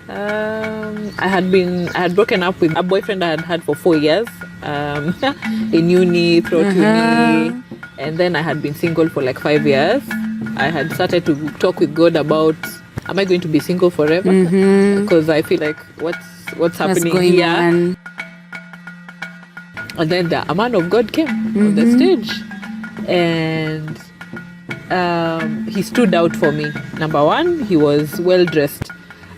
I had broken up with a boyfriend I had had for 4 years in uni, throughout uni, and then I had been single for like 5 years. I had started to talk with God about, am I going to be single forever? Because I feel like what's happening here? On? And then a man of God came on the stage, and he stood out for me. Number one, he was well dressed.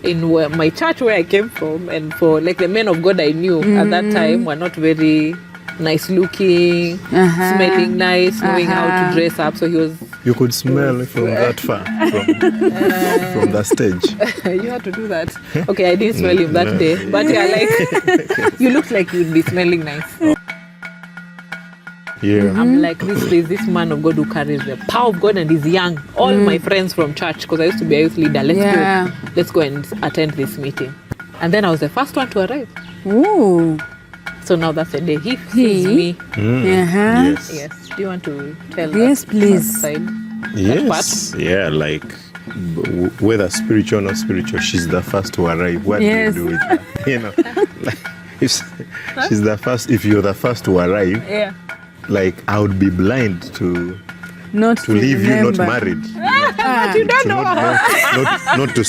In my church where I came from, and for like the men of God I knew at that time were not very nice looking, smelling nice, knowing how to dress up. So he was. You could smell from that far, from the stage. You had to do that. Okay, I didn't smell him that day, but yeah, like you looked like you'd be smelling nice. Yeah. I'm like, this man of God who carries the power of God and is young. All my friends from church, because I used to be a youth leader, let's go and attend this meeting. And then I was the first one to arrive. Ooh. So now that's the day he sees me. Yes. Yes. Do you want to tell us? Yes, please. That side? Yes. Yeah, like whether spiritual or not spiritual, she's the first to arrive. What do you do with her? You know, like if she's the first, if you're the first to arrive, like I would be blind to leave you not married. But you don't know. Not to.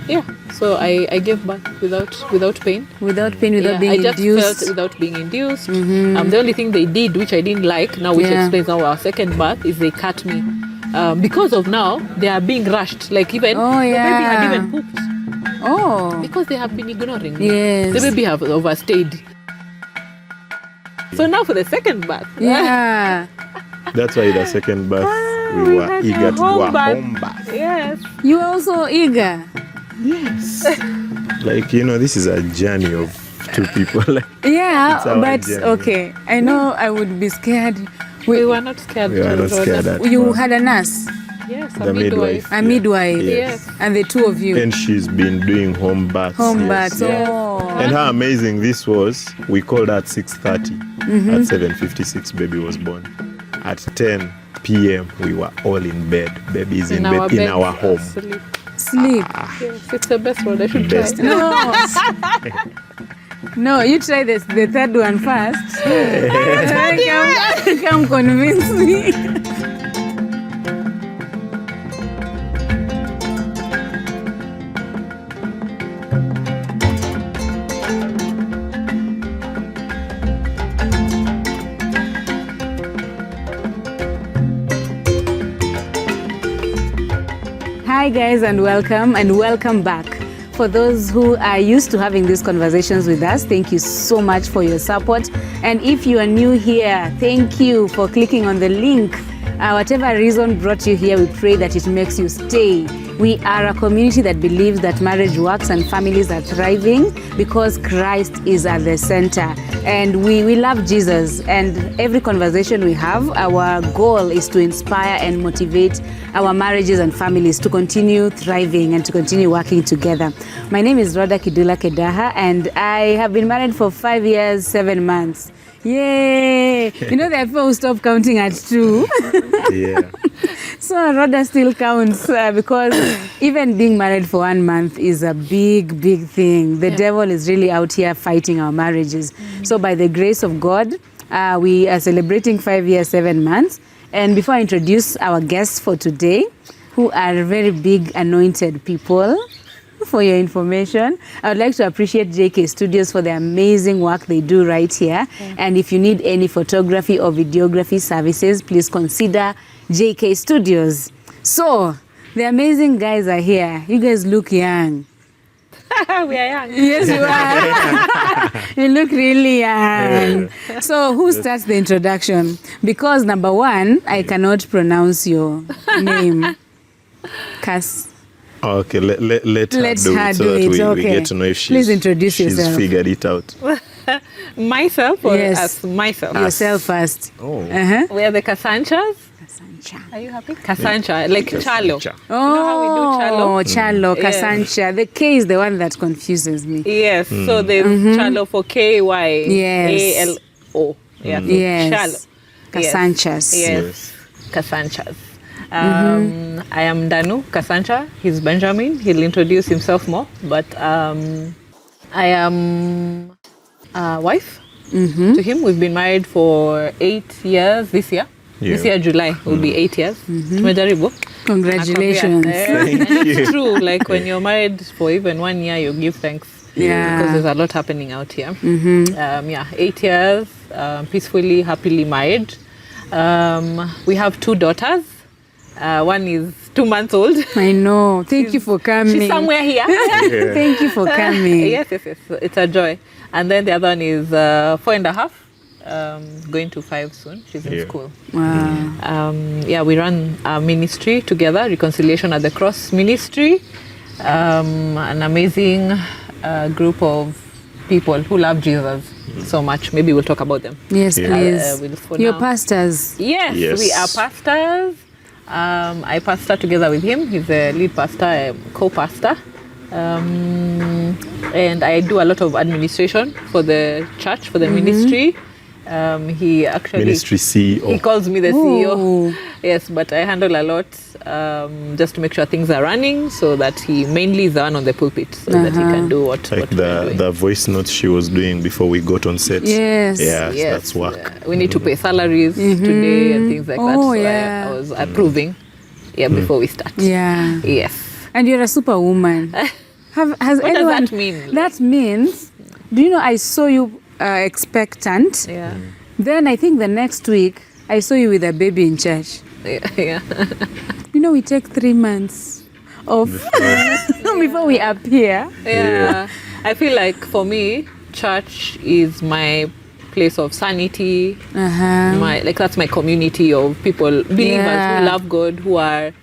Yeah. So I gave birth without pain. Without pain, without being induced. I just felt without being induced. The only thing they did, which I didn't like, now which explains now our second birth, is they cut me. Because of now, they are being rushed. Like even the baby had even pooped. Oh. Because they have been ignoring me. Yes. The baby have overstayed. So now for the second birth. Yeah. That's why the second birth we were eager to do a home birth. Yes. You were also eager. Yes. Like, you know, this is a journey of two people. Yeah, but okay. I know I would be scared. We were not scared. We were not scared at You had a nurse? Yes, the midwife. A midwife. Yes. And the two of you. And she's been doing home births. Home births. Yes. Oh. And how amazing this was. We called her at 6:30. At 7:56, baby was born. At 10 p.m., we were all in bed. Baby is in bed in our home. Sleep. Yes, it's the best one. I should try. No, you try the third one first. Come convince me. Hi guys, and welcome back. For those who are used to having these conversations with us, thank you so much for your support. And if you are new here, thank you for clicking on the link. Whatever reason brought you here, we pray that it makes you stay. We are a community that believes that marriage works and families are thriving because Christ is at the center. And we love Jesus. And every conversation we have, our goal is to inspire and motivate our marriages and families to continue thriving and to continue working together. My name is Rawder Kidula Show, and I have been married for 5 years, 7 months. Yay! You know, there are people who stop counting at 2. Yeah. So Rodah still counts because even being married for 1 month is a big, big thing. The devil is really out here fighting our marriages. So by the grace of God, we are celebrating 5 years, 7 months. And before I introduce our guests for today, who are very big anointed people, for your information, I would like to appreciate JK Studios for the amazing work they do right here. And if you need any photography or videography services, please consider JK Studios. So, the amazing guys are here. You guys look young. We are young. Yes, you are. You look really young. So, who starts the introduction? Because number one, I cannot pronounce your name. Kas. Okay, let her do it so that we get to know if Please introduce yourself. She's figured it out. Myself or as myself? Yourself first. Oh. We are the Kasankyas. Kasankya. Are you happy? Kasankya, like Chalo. Oh, you know how we do Chalo? Chalo, Kasankya. The K is the one that confuses me. Yes, so there's Chalo for K-Y-A-L-O. Yeah, Yes. Chalo. Kasankyas. Yes. Kasankyas. I am Danu Kasankya. He's Benjamin. He'll introduce himself more. But I am a wife to him. We've been married for 8 years this year. Yeah. This year, July, will be 8 years. Tumejaribu. Congratulations. And it's true. Like when you're married for even 1 year, you give thanks. Yeah. Because there's a lot happening out here. 8 years, peacefully, happily married. We have 2 daughters. One is 2 months old. I know. Thank you for coming. She's somewhere here. Thank you for coming. Yes. It's a joy. And then the other one is 4.5. Going to 5 soon. She's in school. Wow. We run a ministry together, Reconciliation at the Cross Ministry. An amazing group of people who love Jesus so much. Maybe we'll talk about them. Yes, please. You're now. Pastors. Yes, we are pastors. I pastor together with him. He's a lead pastor, a co-pastor. And I do a lot of administration for the church, for the ministry. He actually Ministry CEO. He calls me the CEO. Yes, but I handle a lot just to make sure things are running, so that he mainly is the one on the pulpit, so that he can do what Like we're doing. the voice notes she was doing before we got on set. Yes. Yes, Yes, that's work. we need to pay salaries today and things like that. Oh, So yeah. I was approving before we start. Yeah. Yes. And you're a superwoman. Has What does anyone? that mean? That means, do you know, I saw you expectant. Yeah. Then I think the next week, I saw you with a baby in church. Yeah. You know, we take 3 months off before we appear. Yeah. I feel like for me, church is my place of sanity. That's my community of people, believers who love God, who are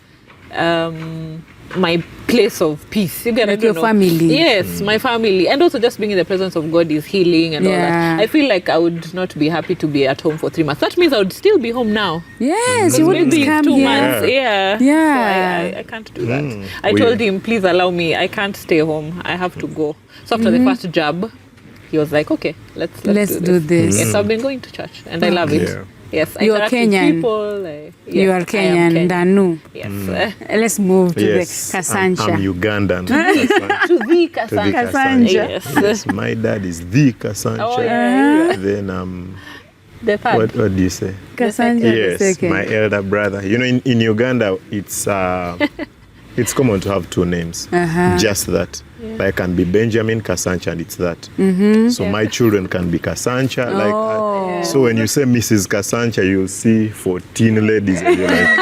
my place of peace. You get Like your family. Yes, my family. And also just being in the presence of God is healing and all that. I feel like I would not be happy to be at home for 3 months. That means I would still be home now. Yes, you wouldn't Maybe come 2 here. months. Yeah. Yeah. So I can't do that. I told him, please allow me. I can't stay home. I have to go. So after the first job, he was like, okay, let's do this. Yes, I've been going to church and I love it. Yeah. Yes, I You are interact with Kenyan. people. You are Kenyan, Danu. Yes. Let's move to Yes, the I'm Kasankya. Ugandan. To the Kasankya. Kasankya. Yes. Yes, my dad is the Kasankya. Oh, yeah. Then The third. what do you say? Kasankya Yes, the second. my elder brother. You know, in Uganda, it's common to have 2 names. Just that. Like, can be Benjamin Kasankya, and it's that. So my children can be Kasankya. So when you say Mrs. Kasankya, you'll see 14 ladies, and you're like,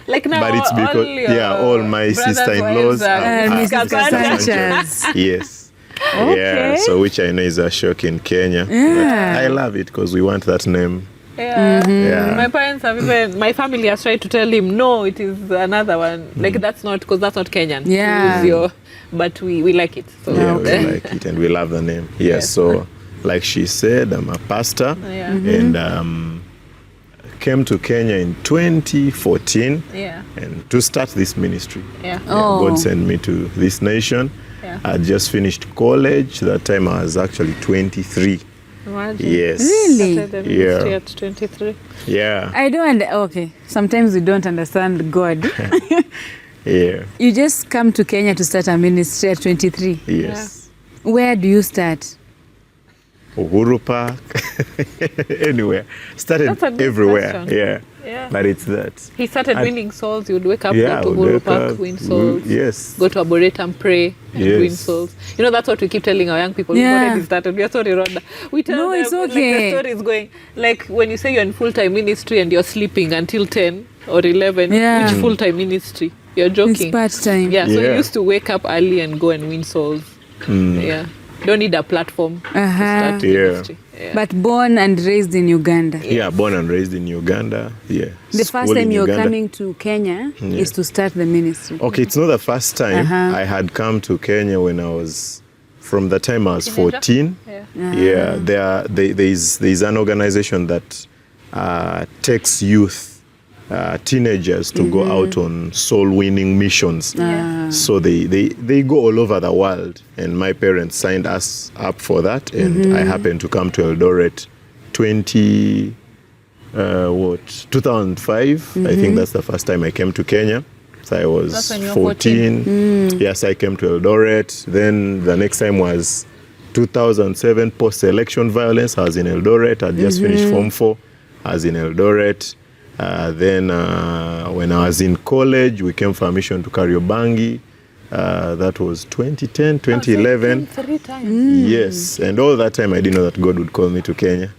Like now, but it's because all my sister-in-laws are Mrs. Kasankyas. Yes. Okay. Yeah. So which I know is a shock in Kenya. But I love it because we want that name. Yeah. Yeah. My parents have even, my family has tried to tell him, no, it is another one. Like that's not, because that's not Kenyan. Yeah. But we like it. So Yeah, we like it and we love the name. Yeah. So like she said, I'm a pastor and came to Kenya in 2014 and to start this ministry. Yeah. God sent me to this nation. Yeah. I just finished college. That time I was actually 23. Imagine. Yes. Really? Started the ministry Yeah. at 23. Yeah. I don't. Okay. Sometimes we don't understand God. Yeah. You just come to Kenya to start a ministry at 23. Yes. Where do you start? Uhuru Park. Anywhere. Started That's a good everywhere. question. Yeah. Yeah. But it's that. He started winning souls. You would wake up, Yeah, go to would Uhuru wake Park, up, win souls. Yes. Go to Arboretum, pray, and Yes. win souls. You know, that's what we keep telling our young people. Yeah. We've already started. We are sorry, Rodah. We tell No, them, it's like, okay. the story is going. Like, when you say you're in full-time ministry and you're sleeping until 10 or 11, Yeah. which full-time ministry? You're joking. It's part-time. Yeah, so you Yeah. used to wake up early and go and win souls. Yeah. Don't need a platform to start Yeah. ministry. Yeah. But born and raised in Uganda. Yeah, born and raised in Uganda. Yeah. The first School time in you're Uganda. coming to Kenya is to start the ministry. Okay, it's not the first time. I had come to Kenya when I was, from the time I was 14. Yeah, there's an organization that takes youth, teenagers to go out on soul-winning missions. So they go all over the world, and my parents signed us up for that, and I happened to come to Eldoret 2005. I think that's the first time I came to Kenya. So I was 14. Yes, I came to Eldoret. Then the next time was 2007, post-election violence. I was in Eldoret. I just finished Form 4. I was in Eldoret. Then when I was in college, we came for a mission to Kariobangi. That was 2010, 2011. 3 times. Yes, and all that time I didn't know that God would call me to Kenya.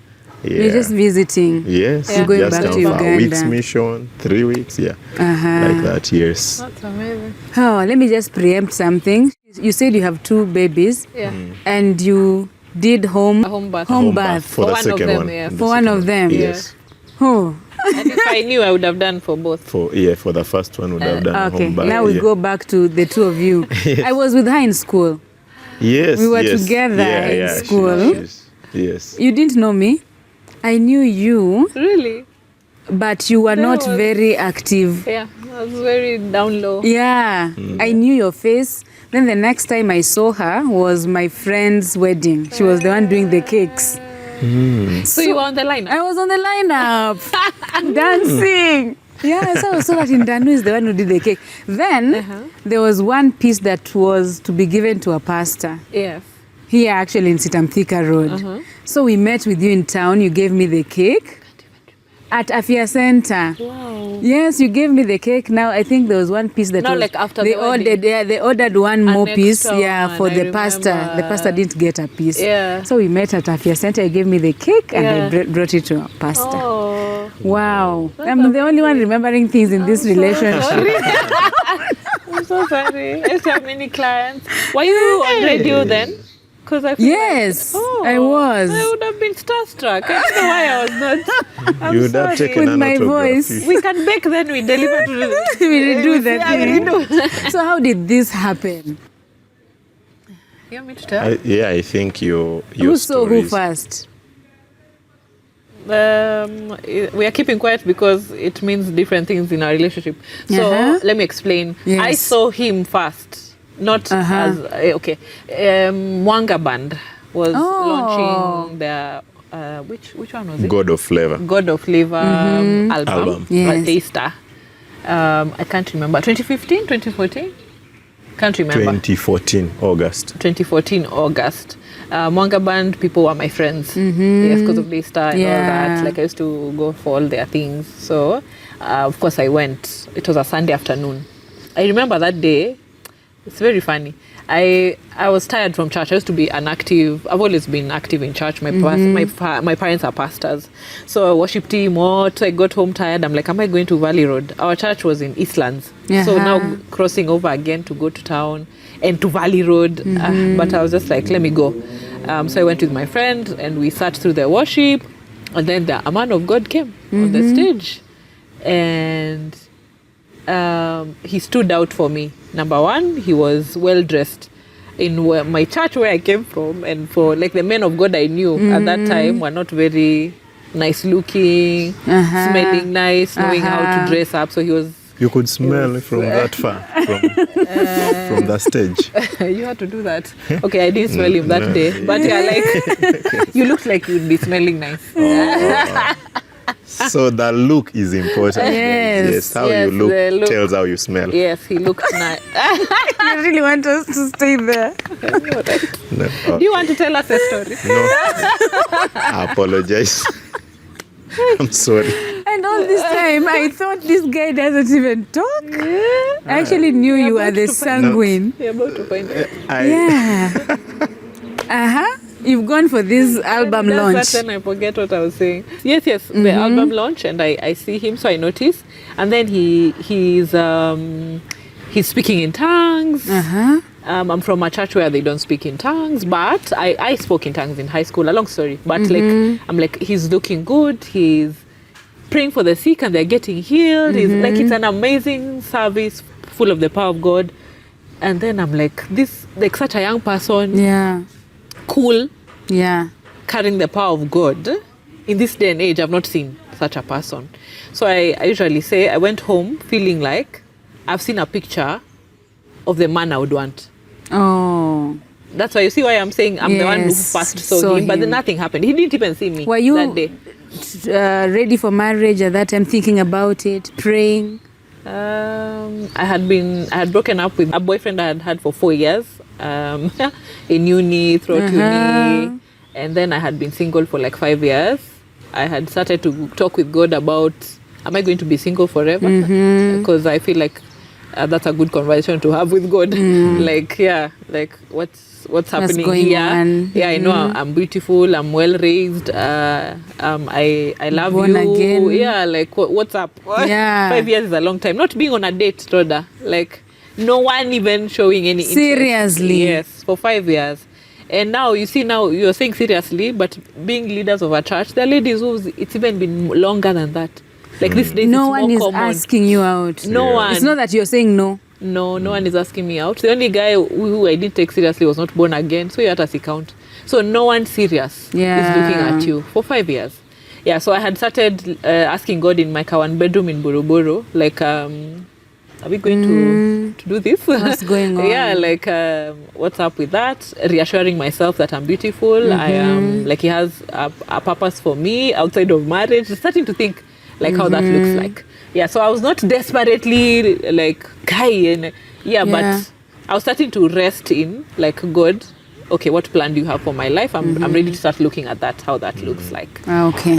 Yeah. You're just visiting. Yes, You're going just back come to for Uganda. a week's mission, 3 weeks, like that, yes. That's amazing. Oh, let me just preempt something. You said you have 2 babies. Yeah. And you did home birth. Home birth. For the one of second them, one. yeah. For one of them. Yes. Oh, And if I knew, I would have done for both. For the first one would have done okay. home birth. Now we go back to the 2 of you. I was with her in school. Yes, We were yes. together in she- school. yes. You didn't know me. I knew you, Really? but you were That not was- very active. Yeah. I was very down low. Yeah, I knew your face. Then the next time I saw her was my friend's wedding. She was the one doing the cakes. So you were on the line? I was on the lineup, dancing. Yeah, so I saw that in Danu is the one who did the cake. Then there was one piece that was to be given to a pastor Yes. here actually in Sitamthika Road. So we met with you in town. You gave me the cake at Afia Center. Wow. Yes, you gave me the cake. Now I think there was one piece that No, was, like after they the wedding. ordered. Yeah, they ordered one more piece. extra Yeah, one, for I the pastor. remember. The pastor didn't get a piece. Yeah. So we met at Afia Center. You gave me the cake and I Yeah. brought it to a pastor. Oh. Wow, I'm the only one remembering things in this relationship. I'm so sorry. I used to have many clients. Were you on radio then? Because I feel Yes, like, I was. I would have been starstruck. I don't know why I was not. I'm You would sorry. have taken With an my autograph. voice. We can bake, then we deliver to the. We do that Yeah, we thing. do. So how did this happen? You want me to tell? I think your Who saw who stories- first? We are keeping quiet because it means different things in our relationship. So let me explain. Yes. I saw him first, not as okay. Mwanga Band was launching their which one was it? God of Flavor. God of Flavor album. Yes. Taster. I can't remember. 2015, 2014. Can't remember. 2014 August. 2014 August. Mwanga Band people were my friends. Yes, because of Daystar and all that. Like I used to go for all their things. So, of course, I went. It was a Sunday afternoon. I remember that day. It's very funny. I was tired from church. I used to be an active. I've always been active in church. My parents are pastors. So I worship team. So I got home tired. I'm like, am I going to Valley Road? Our church was in Eastlands. So now crossing over again to go to town and to Valley Road. But I was just like, let me go. So I went with my friend and we sat through the worship. And then a man of God came on the stage. And he stood out for me. Number one, he was well dressed. In my church where I came from, and for like the men of God I knew at that time were not very nice looking, smelling nice, knowing how to dress up. So he was. You could smell from that far, from the stage. You had to do that. Okay, I didn't smell him that day, but yeah, like you looked like you'd be smelling nice. So the look is important. Yes. How Yes, you the look look. tells how you smell. Yes, he looked nice. You really want us to stay there? No, Do you want to tell us a story? no. I apologize. I'm sorry. And all this time, I thought this guy doesn't even talk. I actually knew you were the sanguine. You're about to find it. Yeah. You've gone for this album launch. That's when I forget what I was saying. Yes, the album launch, and I see him, so I notice. And then he's speaking in tongues. I'm from a church where they don't speak in tongues, but I spoke in tongues in high school. A long story, but like I'm like, he's looking good. He's praying for the sick and they're getting healed. He's like, it's an amazing service full of the power of God. And then I'm like, this like such a young person, Yeah. cool, Yeah. carrying the power of God. In this day and age, I've not seen such a person. So I usually say I went home feeling like I've seen a picture of the man I would want. Oh. That's why you see why I'm saying I'm the one who Yes, first saw saw him, but then him. nothing happened. He didn't even see me Were you that day. ready for marriage at that time, thinking about it, praying? I had broken up with a boyfriend I had had for 4 years in uni, throughout uni, and then I had been single for like 5 years. I had started to talk with God about, am I going to be single forever? Because I feel like that's a good conversation to have with God. Like, yeah, like what's happening here? Yeah, I know I'm beautiful, I'm well raised, I love Born you. again. Yeah, like what's up? Yeah. 5 years is a long time. Not being on a date, Rodah. Like no one even showing any interest. Seriously? Yes, for 5 years. And now you see, now you're saying seriously, but being leaders of a church, there are ladies who's it's even been longer than that. Like these days, No it's one is more common. asking you out. No one. It's not that you're saying no. No one is asking me out. The only guy who I didn't take seriously was not born again, so you have to count. So no one serious is looking at you for 5 years. Yeah, so I had started asking God in my one bedroom in Buruburu, like, are we going to do this? What's going on? Yeah, like, what's up with that? Reassuring myself that I'm beautiful. I am, like, he has a purpose for me outside of marriage. Starting to think, like, how that looks like. Yeah, so I was not desperately, like, guy. And but I was starting to rest in, like, God, okay, what plan do you have for my life? I'm ready to start looking at that, how that looks like. Okay.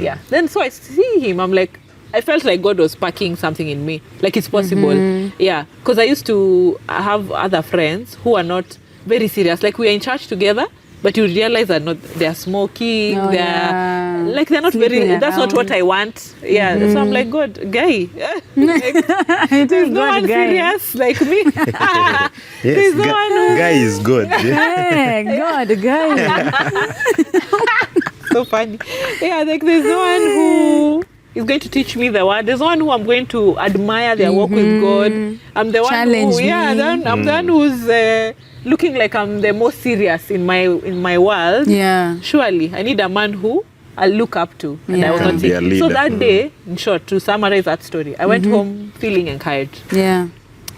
Yeah. Then so I see him, I'm like, I felt like God was sparking something in me. Like it's possible. Yeah. Because I used to have other friends who are not very serious. Like we are in church together, but you realize that they're smoking, they're not Sleeping very, that's not around. what I want. Yeah. So I'm like, God, guy. It is No God, one guy. serious like me. Yes, no one who- guy is good. Yeah. Hey, God, guy. So funny. Yeah, like there's no one who is going to teach me the word. There's one who I'm going to admire their walk with God. I'm the one Challenge who, me. I'm the one who's looking like I'm the most serious in my world. Yeah. Surely, I need a man who I look up to, and I was Can not be a seeing. So leader. that day, in short, to summarize that story, I went home feeling encouraged. Yeah.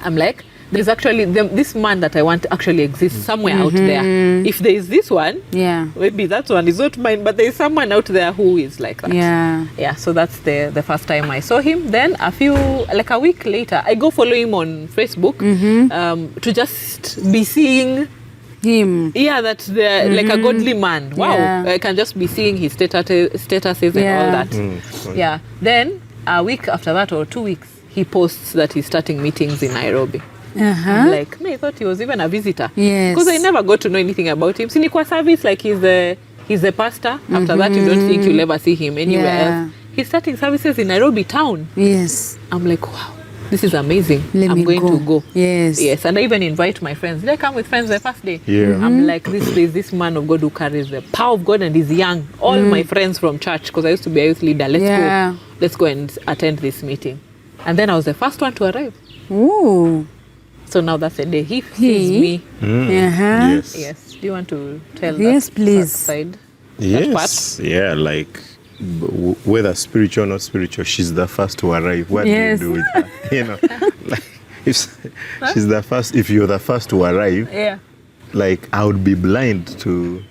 I'm like, there's actually this man that I want actually exists somewhere out there. If there is this one, Yeah. maybe that one is not mine, but there is someone out there who is like that. Yeah. Yeah, so that's the first time I saw him. Then a week later, I go follow him on Facebook to just be seeing, Him. that they're like a godly man. Wow, Yeah. I can just be seeing his statuses and all that. Yeah, then a week after that or 2 weeks, he posts that he's starting meetings in Nairobi. I'm like, I thought he was even a visitor. Yes. Because I never got to know anything about him. Sinikwa service, like he's the pastor. After that, you don't think you'll ever see him anywhere else. He's starting services in Nairobi town. Yes. I'm like, wow, this is amazing. Let I'm me going go. to go. Yes. Yes, and I even invite my friends. Did I come with friends the first day? Yeah. I'm like, there's this man of God who carries the power of God and is young. All my friends from church, because I used to be a youth leader. Let's go and attend this meeting. And then I was the first one to arrive. Ooh. So now that's the day he sees me. Yes. Yes. Do you want to tell Yes, that please. side? Yes. Yeah, like whether spiritual or not spiritual, she's the first to arrive. What Yes. do you do with her? You know, like if she's the first, if you're the first to arrive, Yeah. like I would be blind to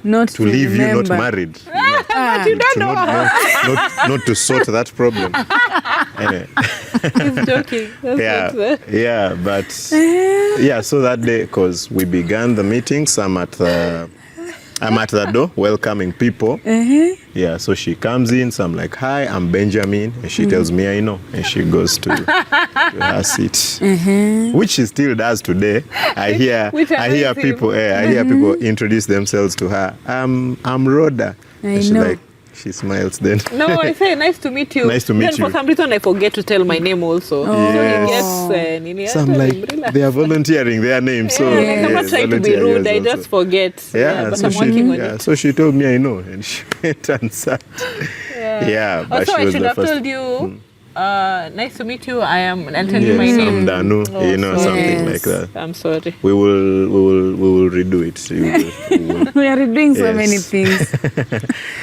Not leave you not remember. married. You know? But you don't To know. not to sort that problem. Anyway. He's joking. That's Yeah, but so that day, because we began the meetings, I'm at the door welcoming people. Yeah, so she comes in, so I'm like, hi, I'm Benjamin, and she tells me I know, and she goes to her seat, which she still does today. I hear people introduce themselves to her. I'm Rodah, and she's know. like, she smiles then. No, I say nice to meet you. Nice to meet then you. for some reason I forget to tell my name also. Yes. So he gets So I'm like, they are volunteering their names. So like, I'm not trying to be volunteer rude. yours I also. just forget. But so I'm working on yeah, it. so she told me I know, and she went and sat. Yeah, but Also, she I was should the have first. told you, nice to meet you. I am, and tell you my Yes, name. I'm Danu, Oh, something sorry. like that. I'm sorry. We will redo it. We will. We are doing so Yes. many things.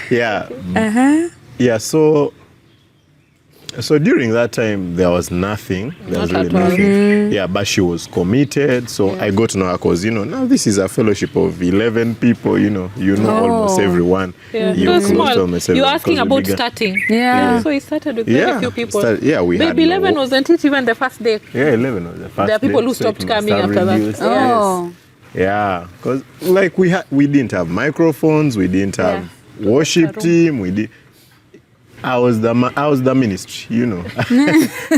Yeah. Uh-huh. Yeah, so So during that time, there was nothing. There was Not really at all. nothing. Yeah, but she was committed. So I got to know her because, now this is a fellowship of 11 people, almost everyone. Yeah. You're It was close to small. almost You're everyone asking because we about began- starting. Yeah. So he started with very few people. we had Maybe 11 wasn't it even the first day? Yeah, 11 was the first. There are people day. who So it stopped must coming have after that. reduced. Oh. Yeah, because we didn't have microphones, we didn't have worship team, I was the ministry,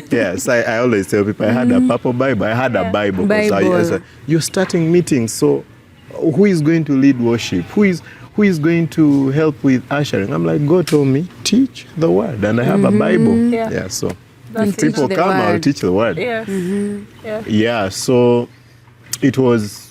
Yes, I always tell people I had a purple Bible. I had a Bible. 'Cause I said, you're starting meetings, so who is going to lead worship? Who is going to help with ushering? I'm like, God told me, teach the word, and I have a Bible. Yeah. So That's if people the come, I'll word. teach the word. Yes. Yeah. Yeah, so it was.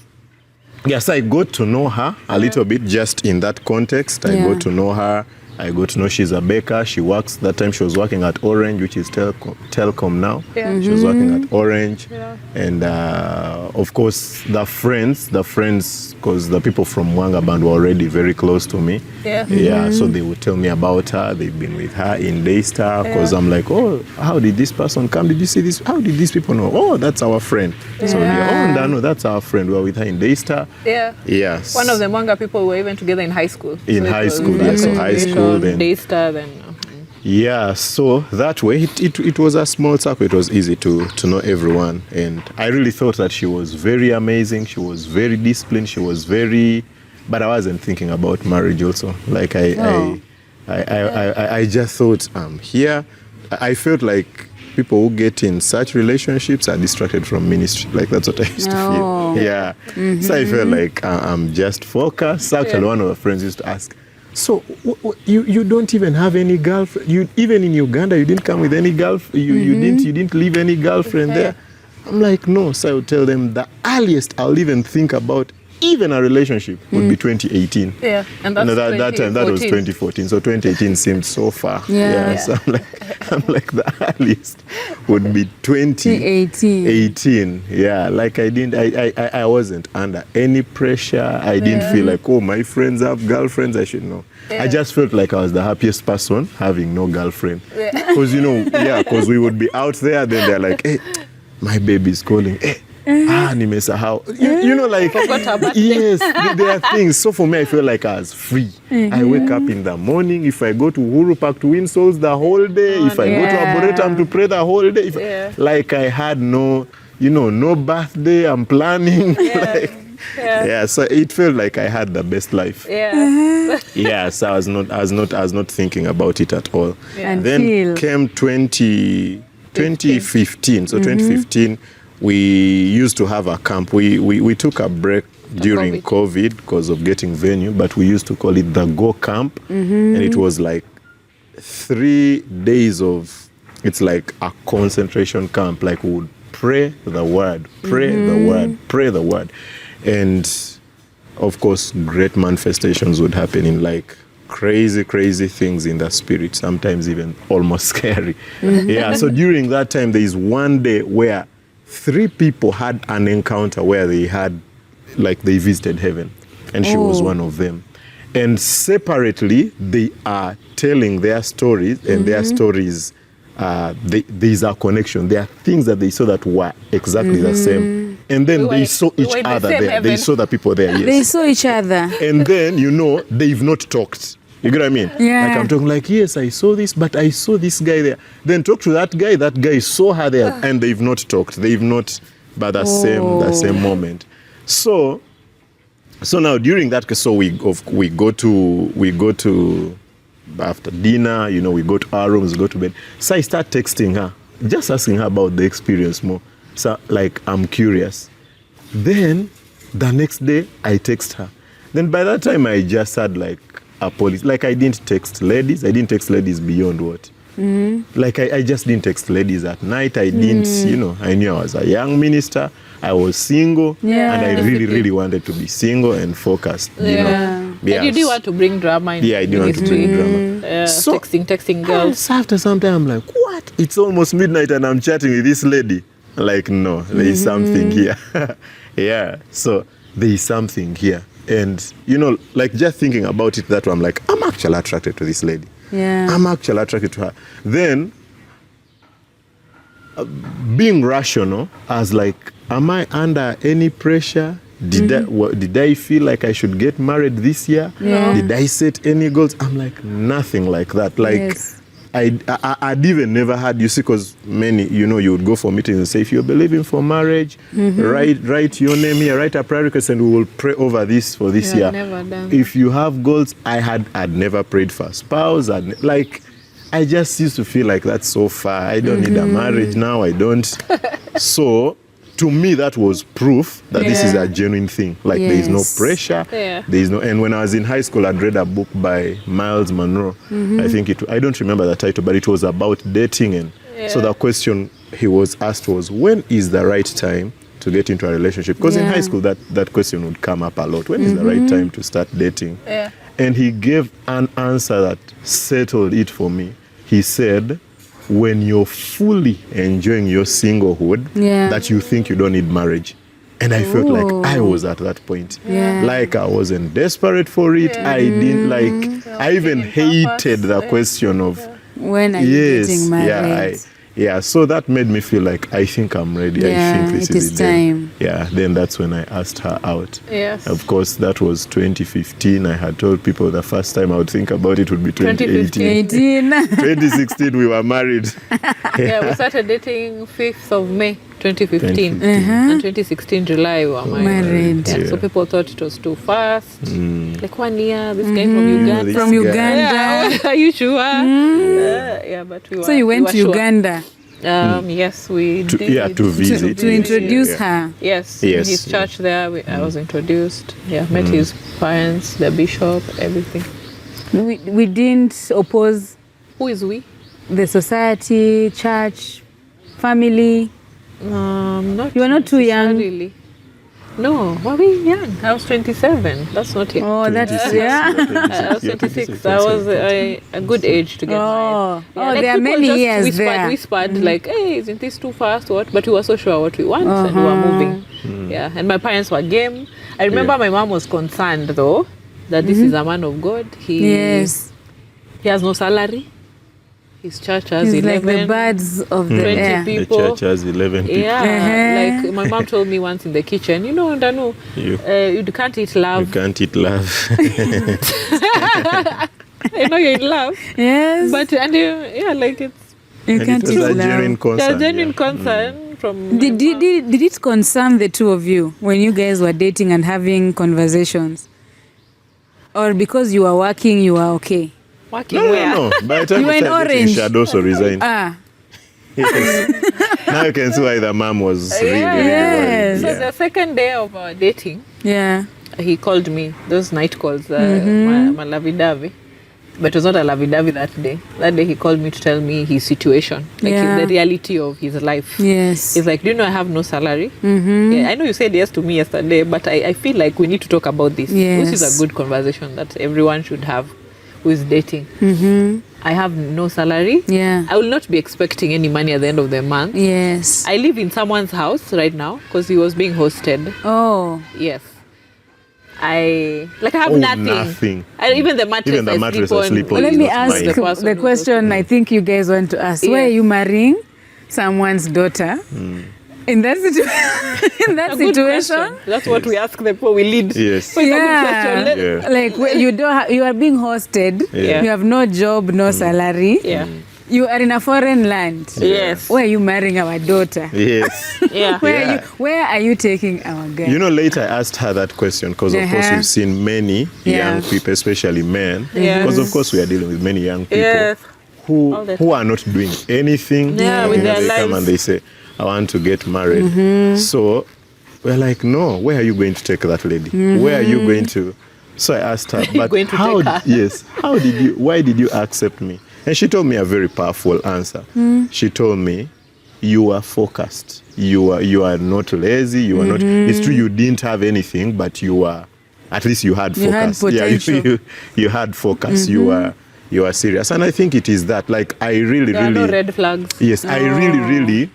Yes, I got to know her a little bit just in that context. I got to know her. I got to know she's a baker. She works, that time she was working at Orange, which is Telcom now. Yeah. She was working at Orange. Yeah. And of course, the friends, because the people from Wanga Band were already very close to me. Yeah. Yeah, so they would tell me about her. They've been with her in Daystar, because I'm like, oh, how did this person come? Did you see this? How did these people know? Oh, that's our friend. So no, that's our friend. We were with her in Daystar. Yeah. Yes. One of the Mwanga people were even together in high school. In it high was school, yes, so high Association, school then. Daystar, then. Yeah, so that way it was a small circle. It was easy to know everyone, and I really thought that she was very amazing. She was very disciplined. She was but I wasn't thinking about marriage also. Like I just thought I'm here. I felt like people who get in such relationships are distracted from ministry. Like that's what I used to feel. Yeah. So I felt like I'm just focused. Actually, one of my friends used to ask, so you don't even have any girlfriend? You even in Uganda you didn't come with any girlfriend? You didn't leave any girlfriend there? I'm like, no. So I would tell them the earliest I'll even think about even a relationship would be 2018. Yeah, and that's that time that was 2014. So 2018 seemed so far. Yeah. So I'm like the earliest would be 2018. Yeah, like I wasn't under any pressure. I didn't feel like, oh, my friends have girlfriends, I should know. Yeah. I just felt like I was the happiest person having no girlfriend. Because because we would be out there, then they're like, hey, my baby's calling. Hey, nimesahau. Forgot about Yes, there are things. So for me, I feel like I was free. I wake up in the morning. If I go to Uhuru Park to win souls the whole day, if I go to Arboretum to pray the whole day, like I had no birthday I'm planning. So it felt like I had the best life. So I was not thinking about it at all. Then came 2015. So 2015 we used to have a camp. We took a break during COVID because of getting venue, but we used to call it the Go Camp. And it was like 3 days of, it's like a concentration camp. Like we would pray the word, pray the word. And of course, great manifestations would happen in like crazy things in the spirit, sometimes even almost scary. So during that time, there is one day where 3 people had an encounter where they visited heaven, and she was one of them. And separately, they are telling their stories, and their stories, there's a connection. There are things that they saw that were exactly the same. And then they saw each other there. Heaven. They saw the people there, yes. They saw each other. And then, they've not talked. You get what I mean? Yeah. Like I'm talking like, yes, I saw this, but I saw this guy there. Then talk to that guy saw her there, and they've not talked. They've not, but the same moment. So now during that, so we go to after dinner, we go to our rooms, go to bed. So I start texting her, just asking her about the experience more. So like I'm curious. Then the next day I text her. Then by that time I just had like a police. Like I didn't text ladies. I didn't text ladies beyond what? Like I just didn't text ladies at night. I didn't, I knew I was a young minister. I was single, and I really wanted to be single and focused. And you didn't want to bring drama in. I didn't want to bring drama. So, texting girls. So after some time, I'm like, what? It's almost midnight and I'm chatting with this lady. Like, no, there is something here. So there is something here. And, like just thinking about it that way, I'm like, I'm actually attracted to this lady. I'm actually attracted to her. Then being rational, I was like, am I under any pressure? Did I feel like I should get married this year? Yeah. Did I set any goals? I'm like, nothing like that. Like, Yes. I'd even never had, you see, because many, you would go for meetings and say, if you're believing for marriage, write your name here, write a prayer request, and we will pray over this for this year. Never done If you have goals, I'd never prayed for a spouse. I just used to feel like that's so far. I don't need a marriage now. I don't. So, to me, that was proof that this is a genuine thing. Like, there is no pressure. Yeah. There is no. And when I was in high school, I'd read a book by Miles Monroe. I don't remember the title, but it was about dating. And so the question he was asked was, when is the right time to get into a relationship? Because in high school, that question would come up a lot. When is the right time to start dating? Yeah. And he gave an answer that settled it for me. He said, when you're fully enjoying your singlehood, that you think you don't need marriage. And I felt like I was at that point. Like, I wasn't desperate for it. I didn't I even hated the question of, when are you getting married? So that made me feel like, I think I'm ready. I think this it is is the time. Then that's when I asked her out. Yes. Of course, that was 2015. I had told people the first time I would think about it would be 2018. 2016, we were married. Yeah, we started dating 5th of May 2015. And 2016 July we were married. Married. So people thought it was too fast. Like 1 year, this guy from Uganda. this From guy. Uganda. Are you sure? But we were. So you went to sure. Uganda Yes, we did. To visit. to introduce her. Yes, Yes. in his church there, I was introduced. Yeah, met his parents, the bishop, everything. We didn't oppose Who is we? the society, church, family. Not You were not too young. necessarily. No, were we young? I was 27. That's not young. Oh, that's 26, yeah. I was 26. I was a good age to get married. Oh, Like, there are people many just years there. whispered like, hey, isn't this too fast? What? But we were so sure what we want and we were moving. Yeah, and my parents were game. I remember my mom was concerned though that this is a man of God. He has no salary. His church has He's like 11, the birds of the 20 air. The people. church has 11 people. Yeah, like my mom told me once in the kitchen, Danu, you can't eat You love. can't eat love. I know you're in love. Yes. But, like it's you And can't it was eat a love. genuine concern. a genuine concern from Did it concern the two of you when you guys were dating and having conversations? Or because you were working, you were okay? working No. By the time You were we in started dating, Orange. she had also resigned. Ah, Now you can see why the mom was really, Yeah. really Yes. worried. So the second day of our dating, yeah. he called me, those night calls, my lovey-dovey. But it was not a lovey-dovey that day. That day he called me to tell me his situation, like the reality of his life. Yes. He's like, do you know I have no salary? Yeah, I know you said yes to me yesterday, but I feel like we need to talk about this. Yes. This is a good conversation that everyone should have who is dating. I have no salary. Yeah. I will not be expecting any money at the end of the month. Yes. I live in someone's house right now because he was being hosted. Oh. Yes. I have Oh, nothing. nothing. And even the mattress, Even the mattress I sleep on Let is me not ask mine. The person the who's question I think you guys want to ask. Why are Yes. you marrying someone's daughter? In that, in that A good situation? question. That's what we ask them before we lead. Yes. So it's a good Yeah. question. Yeah. Like where you are being hosted. Yeah. You have no job, no salary. Yeah. You are in a foreign land. Yes. Why are you marrying our daughter? Yes. Yeah. Where are you taking our girl? Later I asked her that question because, of course, we've seen many young people, especially men. Yes. Because, of course, we are dealing with many young people Yes. All the who are not doing anything. Yeah, with their they come lives. and they say, I want to get married. So we're like, no, where are you going to take that lady? Where are you going to? So I asked her, but going to how? take her? Yes. Why did you accept me? And she told me a very powerful answer. She told me, you are focused. You are not lazy. You are not. It's true you didn't have anything, but at least you had focus. potential. You had focus. You are serious. And I think it is that. Like, I really, There are really. no red flags. Yes, I really,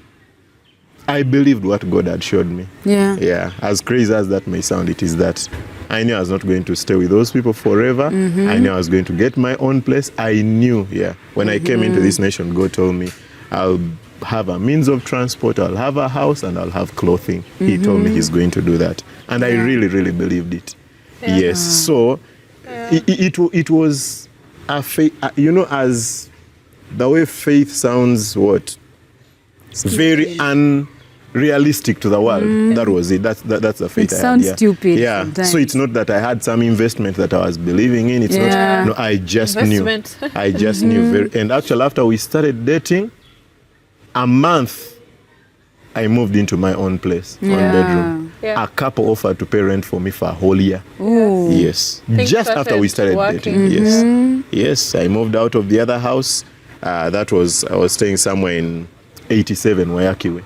I believed what God had showed me. Yeah. Yeah. As crazy as that may sound, it is that. I knew I was not going to stay with those people forever. I knew I was going to get my own place. I knew, when I came into this nation, God told me, I'll have a means of transport, I'll have a house, and I'll have clothing. He told me he's going to do that. And I really, really believed it. Yeah. Yes. So it was a faith, as the way faith sounds, very unrealistic to the world. That was it. That's the faith It I had. sounds stupid. Yeah. Sometimes. So it's not that I had some investment that I was believing in. It's not. No, I just Investment. knew. I just knew and actually, after we started dating, a month, I moved into my own place, one bedroom. Yeah. A couple offered to pay rent for me for a whole year. Ooh. Yes. Things Just after we started working. dating. Yes. Yes. I moved out of the other house. I was staying somewhere in 87 Wayakiwe.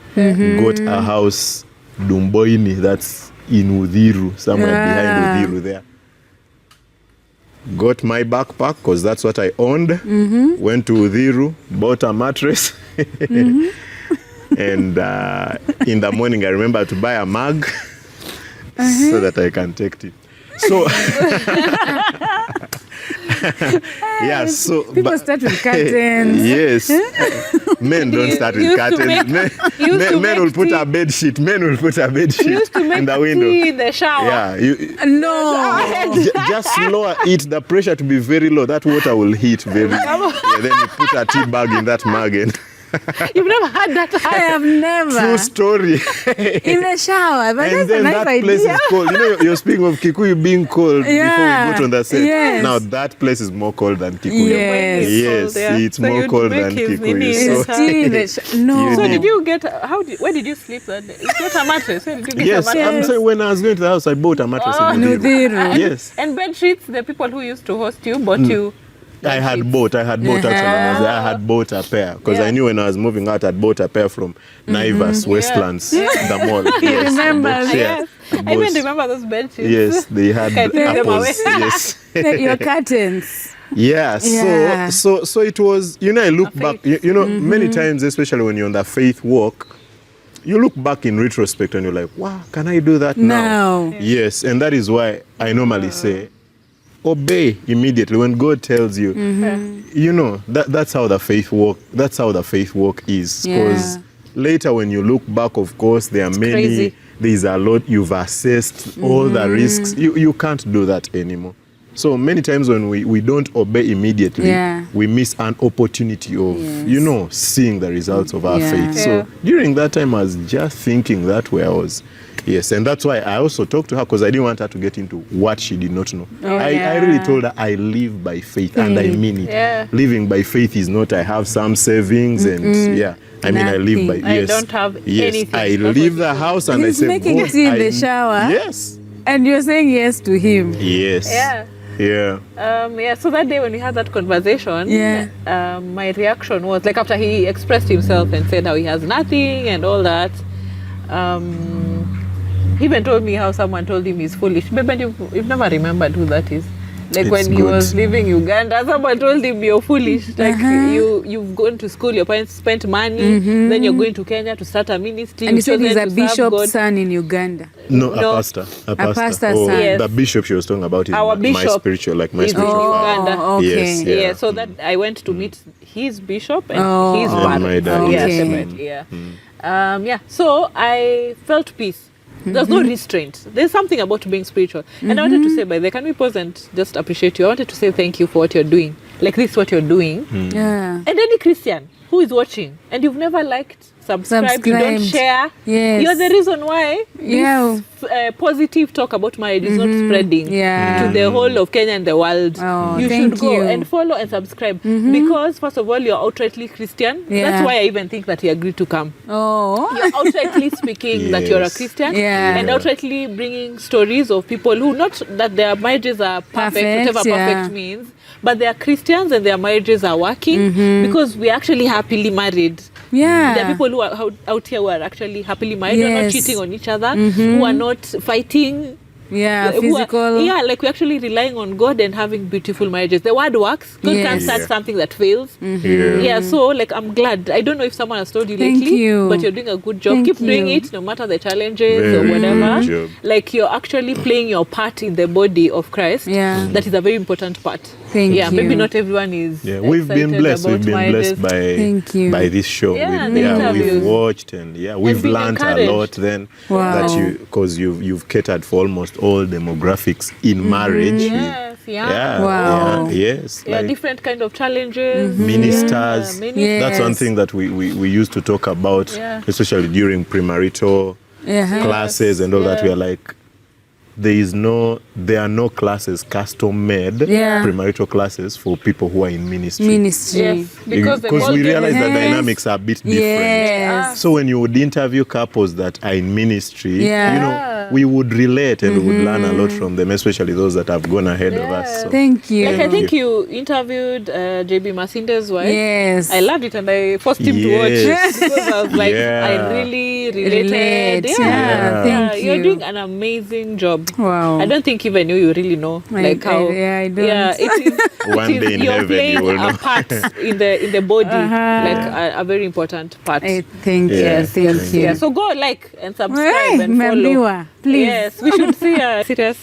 Got a house, Dumboini, that's in Udhiru, somewhere behind Udhiru there. Got my backpack, because that's what I owned. Went to Udhiru, bought a mattress. And in the morning, I remember to buy a mug so that I can take it. So, yeah, so People start with curtains. Yes, men don't start with curtains. Men will put a bed sheet. Men will put a bed sheet in the window. Tea in the shower. Yeah, No. just lower it. The pressure to be very low. That water will hit very. Yeah, then you put a tea bag in that mug and. You've never had that? I have never. True story. In the shower. But And that's a then nice that place idea. is cold. You're speaking of Kikuyu being cold before we go on the set. Yes. Now that place is more cold than Kikuyu. Yes. Yes, it's more you'd cold make than his Kikuyu. nini So- Still in the no. So did you get, where did you sleep that day? You got a mattress. Where did you get Yes, a mattress? I'm saying when I was going to the house, I bought a mattress in Udhiru. Udhiru. Yes. And bed sheets, the people who used to host you bought you. I had bought actually. I had bought a pair because I knew when I was moving out, I'd bought a pair from Naivas, Westlands, the mall. Yes, remember? I bought- Yes. I I bought- even remember those bed sheets. Yes, they had Can take them apples. away. Yes. Your curtains. Yeah, Yeah. so it was, I look back, many times, especially when you're on the faith walk, you look back in retrospect and you're like, wow, can I do that now? No. Yes, and that is why I normally say, obey immediately when God tells you. That's how the faith walk. That's how the faith walk is. Because later, when you look back, of course, there are many. crazy. There's a lot you've assessed, all the risks. You can't do that anymore. So many times when we don't obey immediately, we miss an opportunity of seeing the results of our faith. So during that time, I was just thinking that way. I was. Yes, and that's why I also talked to her because I didn't want her to get into what she did not know. I really told her I live by faith, and I mean it. Yeah. Living by faith is not I have some savings and I mean I live by I don't have anything. I That's leave what the house and He's I say making God, tea in the shower. Yes. And you're saying yes to him. Yes. Yeah. Yeah. So that day when we had that conversation, my reaction was like after he expressed himself and said how he has nothing and all that. He even told me how someone told him he's foolish. But you've never remembered who that is. Like It's when he good. was leaving Uganda, someone told him you're foolish. Like you've gone to school, your parents spent money, then you're going to Kenya to start a ministry. And you said he's a chosen to serve bishop's God. son in Uganda. No, a No. pastor. A pastor's Oh, son. Yes. The bishop she was talking about is Our my bishop spiritual, like my is spiritual in father. Uganda. Okay. Yes, Yeah, so that I went to meet his bishop and his Oh. father. And my dad, Yeah, yes. separate, yeah. So I felt peace. There's no restraint. There's something about being spiritual. And I wanted to say, by the way, can we pause and just appreciate you? I wanted to say thank you for what you're doing. Like this is what you're doing. Yeah. And any Christian who is watching and you've never liked, subscribed, you don't Subscribed. share, Yes. you're the reason why Yeah. this positive talk about marriage is not spreading Yeah. to the whole of Kenya and the world. Oh, You thank should go you. and follow and subscribe because first of all you're outrightly Christian. Yeah. That's why I even think that he agreed to come. Oh. You're outrightly speaking that you're a Yes. Christian Yeah. and outrightly bringing stories of people who not that their marriages are perfect, Perfect, whatever yeah. perfect means, but they are Christians and their marriages are working because we're actually happily married. Yeah. There are people who are out here who are actually happily married, who are not Yes. cheating on each other, who are not fighting. Yeah, who are- physical. yeah, like we're actually relying on God and having beautiful marriages. The word works. God Yes. can't start Yeah. something that fails. Yeah, so like I'm glad. I don't know if someone has told you Thank lately, you. but you're doing a good job. Thank Keep doing you. it no matter the challenges or Very whatever. good job. Like you're actually playing your part in the body of Christ. Yeah. That is a very important part. Thank you. Maybe not everyone is. Yeah, we've been blessed. We've been blessed by this show. We've watched and we've learned a lot. Then that because you've catered for almost all demographics in marriage. Yes. Like different kind of challenges. Ministers. That's one thing that we used to talk about, especially during premarital classes and all that. We are like, there are no classes custom made premarital classes for people who are in ministry. Yes, because we realize the dynamics are a bit different. So when you would interview couples that are in ministry, we would relate and we would learn a lot from them, especially those that have gone ahead of us. So. Thank you. Like I think you interviewed JB Masinde's wife. Yes. I loved it and I forced him to watch it because I was like, I really related. Thank you. You're doing an amazing job. Wow. I don't think even you really know like how. I don't. Yeah, One day in you're heaven you will playing a know. part in the body, like a very important part. Thank you. Thank you. Yeah, so go like and subscribe and follow. Please. Yes, we should see a serious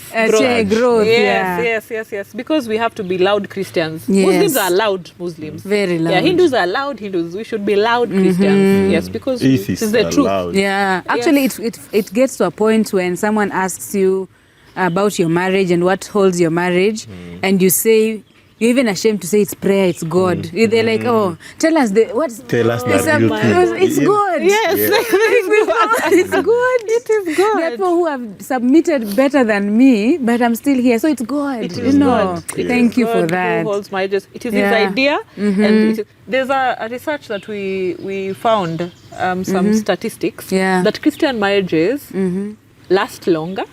growth. Yes. Because we have to be loud Christians. Yes. Muslims are loud Muslims. Very loud. Yeah, Hindus are loud Hindus. We should be loud Christians. Yes, because this is the truth. Loud. Yeah. Actually, it gets to a point when someone asks you about your marriage and what holds your marriage, and you say, you're even ashamed to say it's prayer, it's God. They're like, oh, tell us the real thing. It's God. Yes. It's good. It is God. There are people who have submitted better than me, but I'm still here. So it's God. It is God. Thank you for that. Who holds marriages. It is his idea. And there's a research that we found, some statistics, that Christian marriages last longer.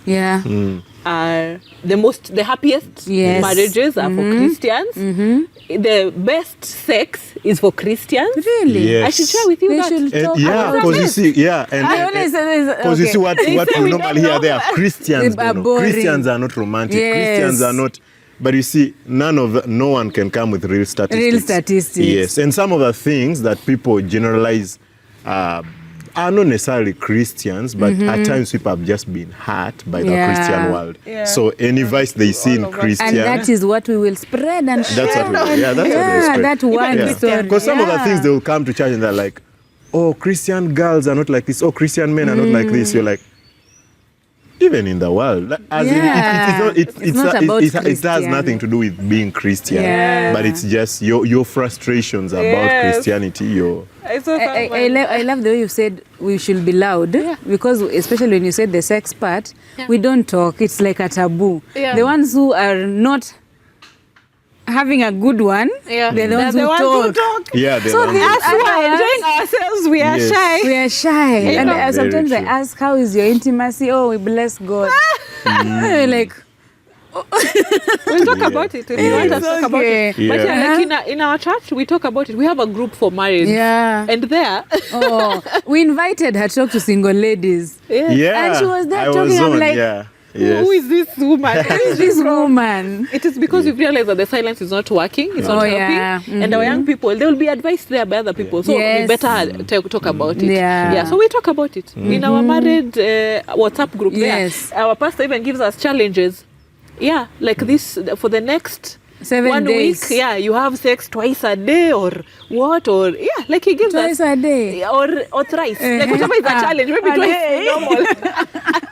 Are the happiest marriages are for Christians. The best sex is for Christians. Really? Yes. I should share with you that. Because you see, because you see what we normally hear there. Christians are not romantic. Christians are not. But you see, no one can come with real statistics. Yes, and some of the things that people generalize are not necessarily Christians, but at times people have just been hurt by the Christian world. So any vice they see in Christians, and that is what we will spread and share. That's what we spread. That one story. Because some of the things they will come to church and they're like, oh, Christian girls are not like this. Oh, Christian men are not like this. You're like, even in the world, it has nothing to do with being Christian, but it's just your frustrations about Christianity. I love the way you said we should be loud, because especially when you said the sex part, we don't talk. It's like a taboo. The ones who are not having a good one, they're the ones who talk. Yeah, so us who are enjoying ourselves, we are shy. We are shy. And sometimes I ask, how is your intimacy? Oh, we bless God. Like, we'll talk about it if you want us to talk about it. But like in our church, we talk about it. We have a group for marriage. And there, we invited her to talk to single ladies. And she was there talking. I'm like, who is this woman? Who is this woman? It is because we've realized that the silence is not working. It's not helping. And our young people, they will be advised there by other people. So we better talk about it. So we talk about it. In our married WhatsApp group there, our pastor even gives us challenges. Like this for the next 7 days. Week, you have sex twice a day or what? Or like he gives twice a day or thrice. Like whatever is a challenge, maybe twice is normal.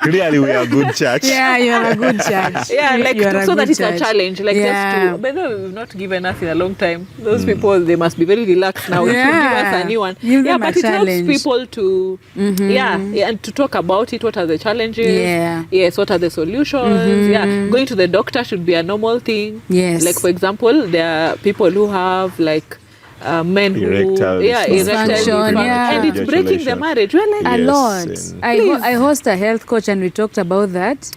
Clearly, we are a good church. You are a good church. Like so that it's a challenge. Like just to, but no, we've not given us in a long time. Those people, they must be very relaxed now. Give us a new one. But it helps people to and to talk about it. What are the challenges? Yes, what are the solutions? Going to the doctor should be a normal thing. Like for example, there are people who have like men who erectile dysfunction, and it's breaking the marriage. We're like a lot. I host a health coach and we talked about that.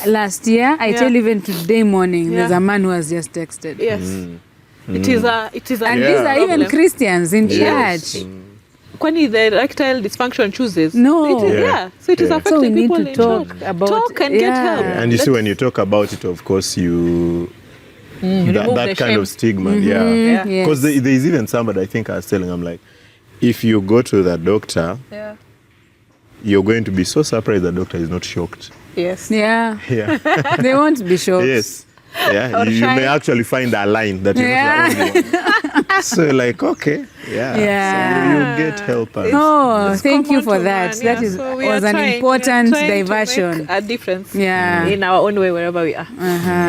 Last year, I tell even today morning, there's a man who has just texted. It is a and these are even Christians in church. Kwani the erectile dysfunction chooses? No. So it is affecting we people need to talk and get help. And you see, when you talk about it, of course, you that kind of stigma, because there is even somebody, I think I was telling, I'm like, if you go to the doctor, you're going to be so surprised the doctor is not shocked. Yes. They won't be shocked. Yes. Yeah, Or you shy. may actually find a line that you're not the only one. So like, okay, Yeah. so you get help. And Oh, thank you Common for to that. man, That yeah. is So we was are an trying- important we are trying to diversion. make a difference. Yeah. In our own way, wherever we are.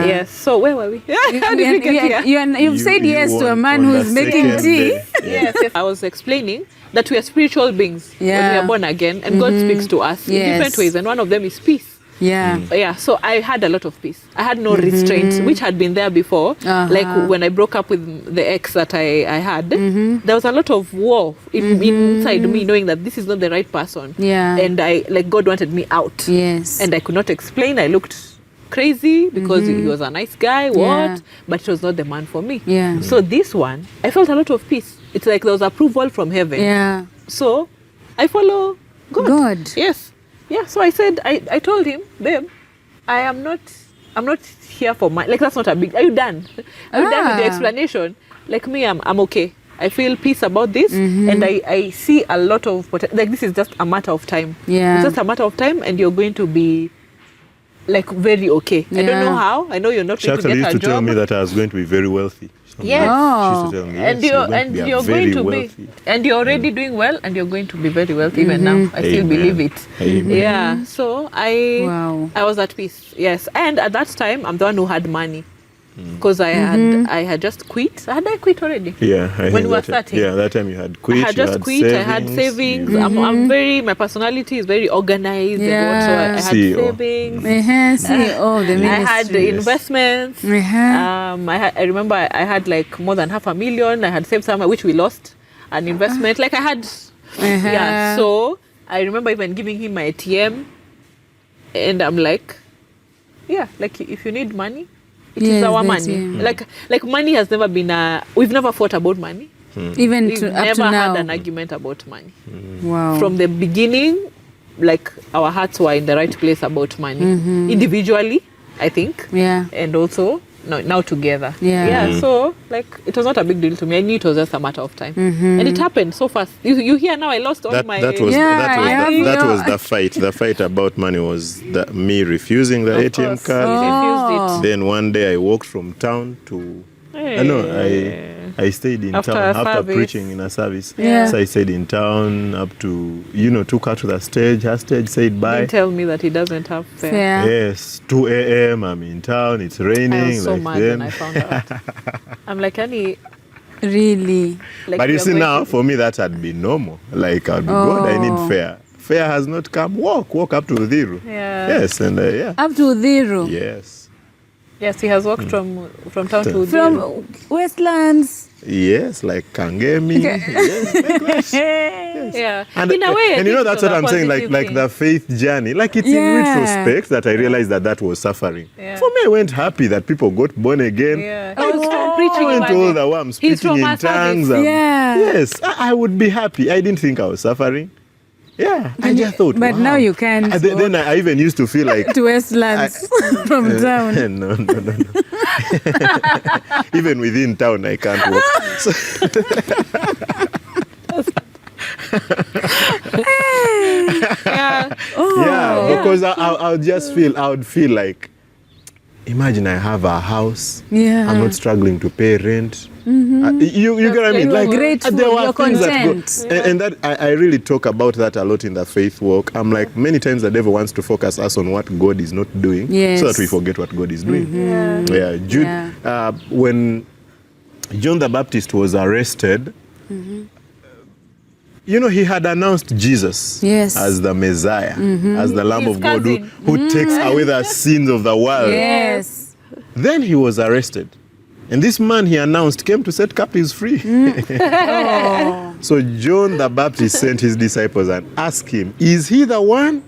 Yes. So where were we? How did we get here? You've said yes to a want man on who's the making second tea. day. Yes, yes. I was explaining that we are spiritual beings when we Yeah. are born again, and God speaks to us in Yes. different ways, and one of them is peace. Yeah. Yeah, so I had a lot of peace. I had no restraints, which had been there before. Like when I broke up with the ex that I had, there was a lot of war inside me, knowing that this is not the right person. Yeah. And God wanted me out. Yes. And I could not explain. I looked crazy because he was a nice guy, Yeah. but it was not the man for me. Yeah. So this one, I felt a lot of peace. It's like there was approval from heaven. Yeah. So I follow God. Yes. Yeah. So I said, I told him, babe, I'm not here for my, like, that's not a big, are you done? Are you done with the explanation? Like me, I'm okay. I feel peace about this, and I see a lot of, like, this is just a matter of time. Yeah. It's just a matter of time, and you're going to be like very okay. I don't Yeah. know how. I know you're not She going to actually get used a to tell job. me that I was going to be very wealthy. Yes. Oh. She used to tell me, And yes, you're going to be a going very to wealthy. be, and you're already doing well, and you're going to be very wealthy even now. I still Amen. believe it. Amen. Yeah. So Wow. I was at peace. Yes. And at that time, I'm the one who had money, because I had just quit. Had I quit already? Yeah, I When think we were that time- starting. Yeah, that time you had quit. I had you just quit. I had savings. Yeah. I'm very. My personality is very organized. Yeah. And what, so I had CEO. savings. CEO, the I had ministry. investments. I remember I had like more than $500,000. I had saved some, which we lost. An investment, like I had, yeah. So I remember even giving him my ATM, and I'm like, yeah, like if you need money, it is Yes, our that's money. it. Like money has never been we've never fought about money. Even We've to, up never to now. had an argument about money. Wow. From the beginning, like our hearts were in the right place about money. Individually, I think. Yeah. And also now together. Yeah. So like it was not a big deal to me. I knew it was just a matter of time. And it happened so fast. You hear now I lost all my That was the fight. The fight about money was me refusing the Of ATM course. card. He refused it. Then one day I walked from town to. I stayed in After town a after service. preaching in a service. Yeah. So I stayed in town up to, took her to the stage. Her stage said bye. Didn't tell me that he doesn't have fare. Fair. Yes, 2 a.m. I'm in town. It's raining. I was so like mad then. when I found out. I'm like, honey, Really. like But we you are see going now, to- for me that had been normal. Like I'd be God, I need fare. Fare has not come. Walk up to Udhiru. Yeah. Yes, and yeah. Up to Udhiru. Yes. Yes, he has walked from town to From Udhiru. Westlands. Yes, like Kangemi. Yes, like that. Yeah. And, in a way, I and you know think that's it was what a I'm saying, positive like thing. the faith journey. Like it's Yeah. in retrospect that I realized that was suffering. Yeah. For me, I went happy that people got born again. Yeah. I He was from preaching. went imagine. all the way, I'm He's speaking from in our tongues. service. Yeah. Yes, I would be happy. I didn't think I was suffering. Yeah, I just thought. But wow. now you can. Then I even used to feel like To Westlands from town. no. Even within town, I can't walk. So, Yeah. yeah, because I would feel like, imagine I have a house. Yeah. I'm not struggling to pay rent. You get what I mean? You're Like grateful, there were you're things content. that go, and that I really talk about that a lot in the faith walk. I'm like, many times the devil wants to focus us on what God is not doing, Yes. so that we forget what God is doing. Yeah, Jude. Yeah. When John the Baptist was arrested, he had announced Jesus Yes. as the Messiah, as the Lamb His of God cousin. who takes away the sins of the world. Yes. Then he was arrested. And this man he announced came to set captives free. So John the Baptist sent his disciples and asked him, is he the one?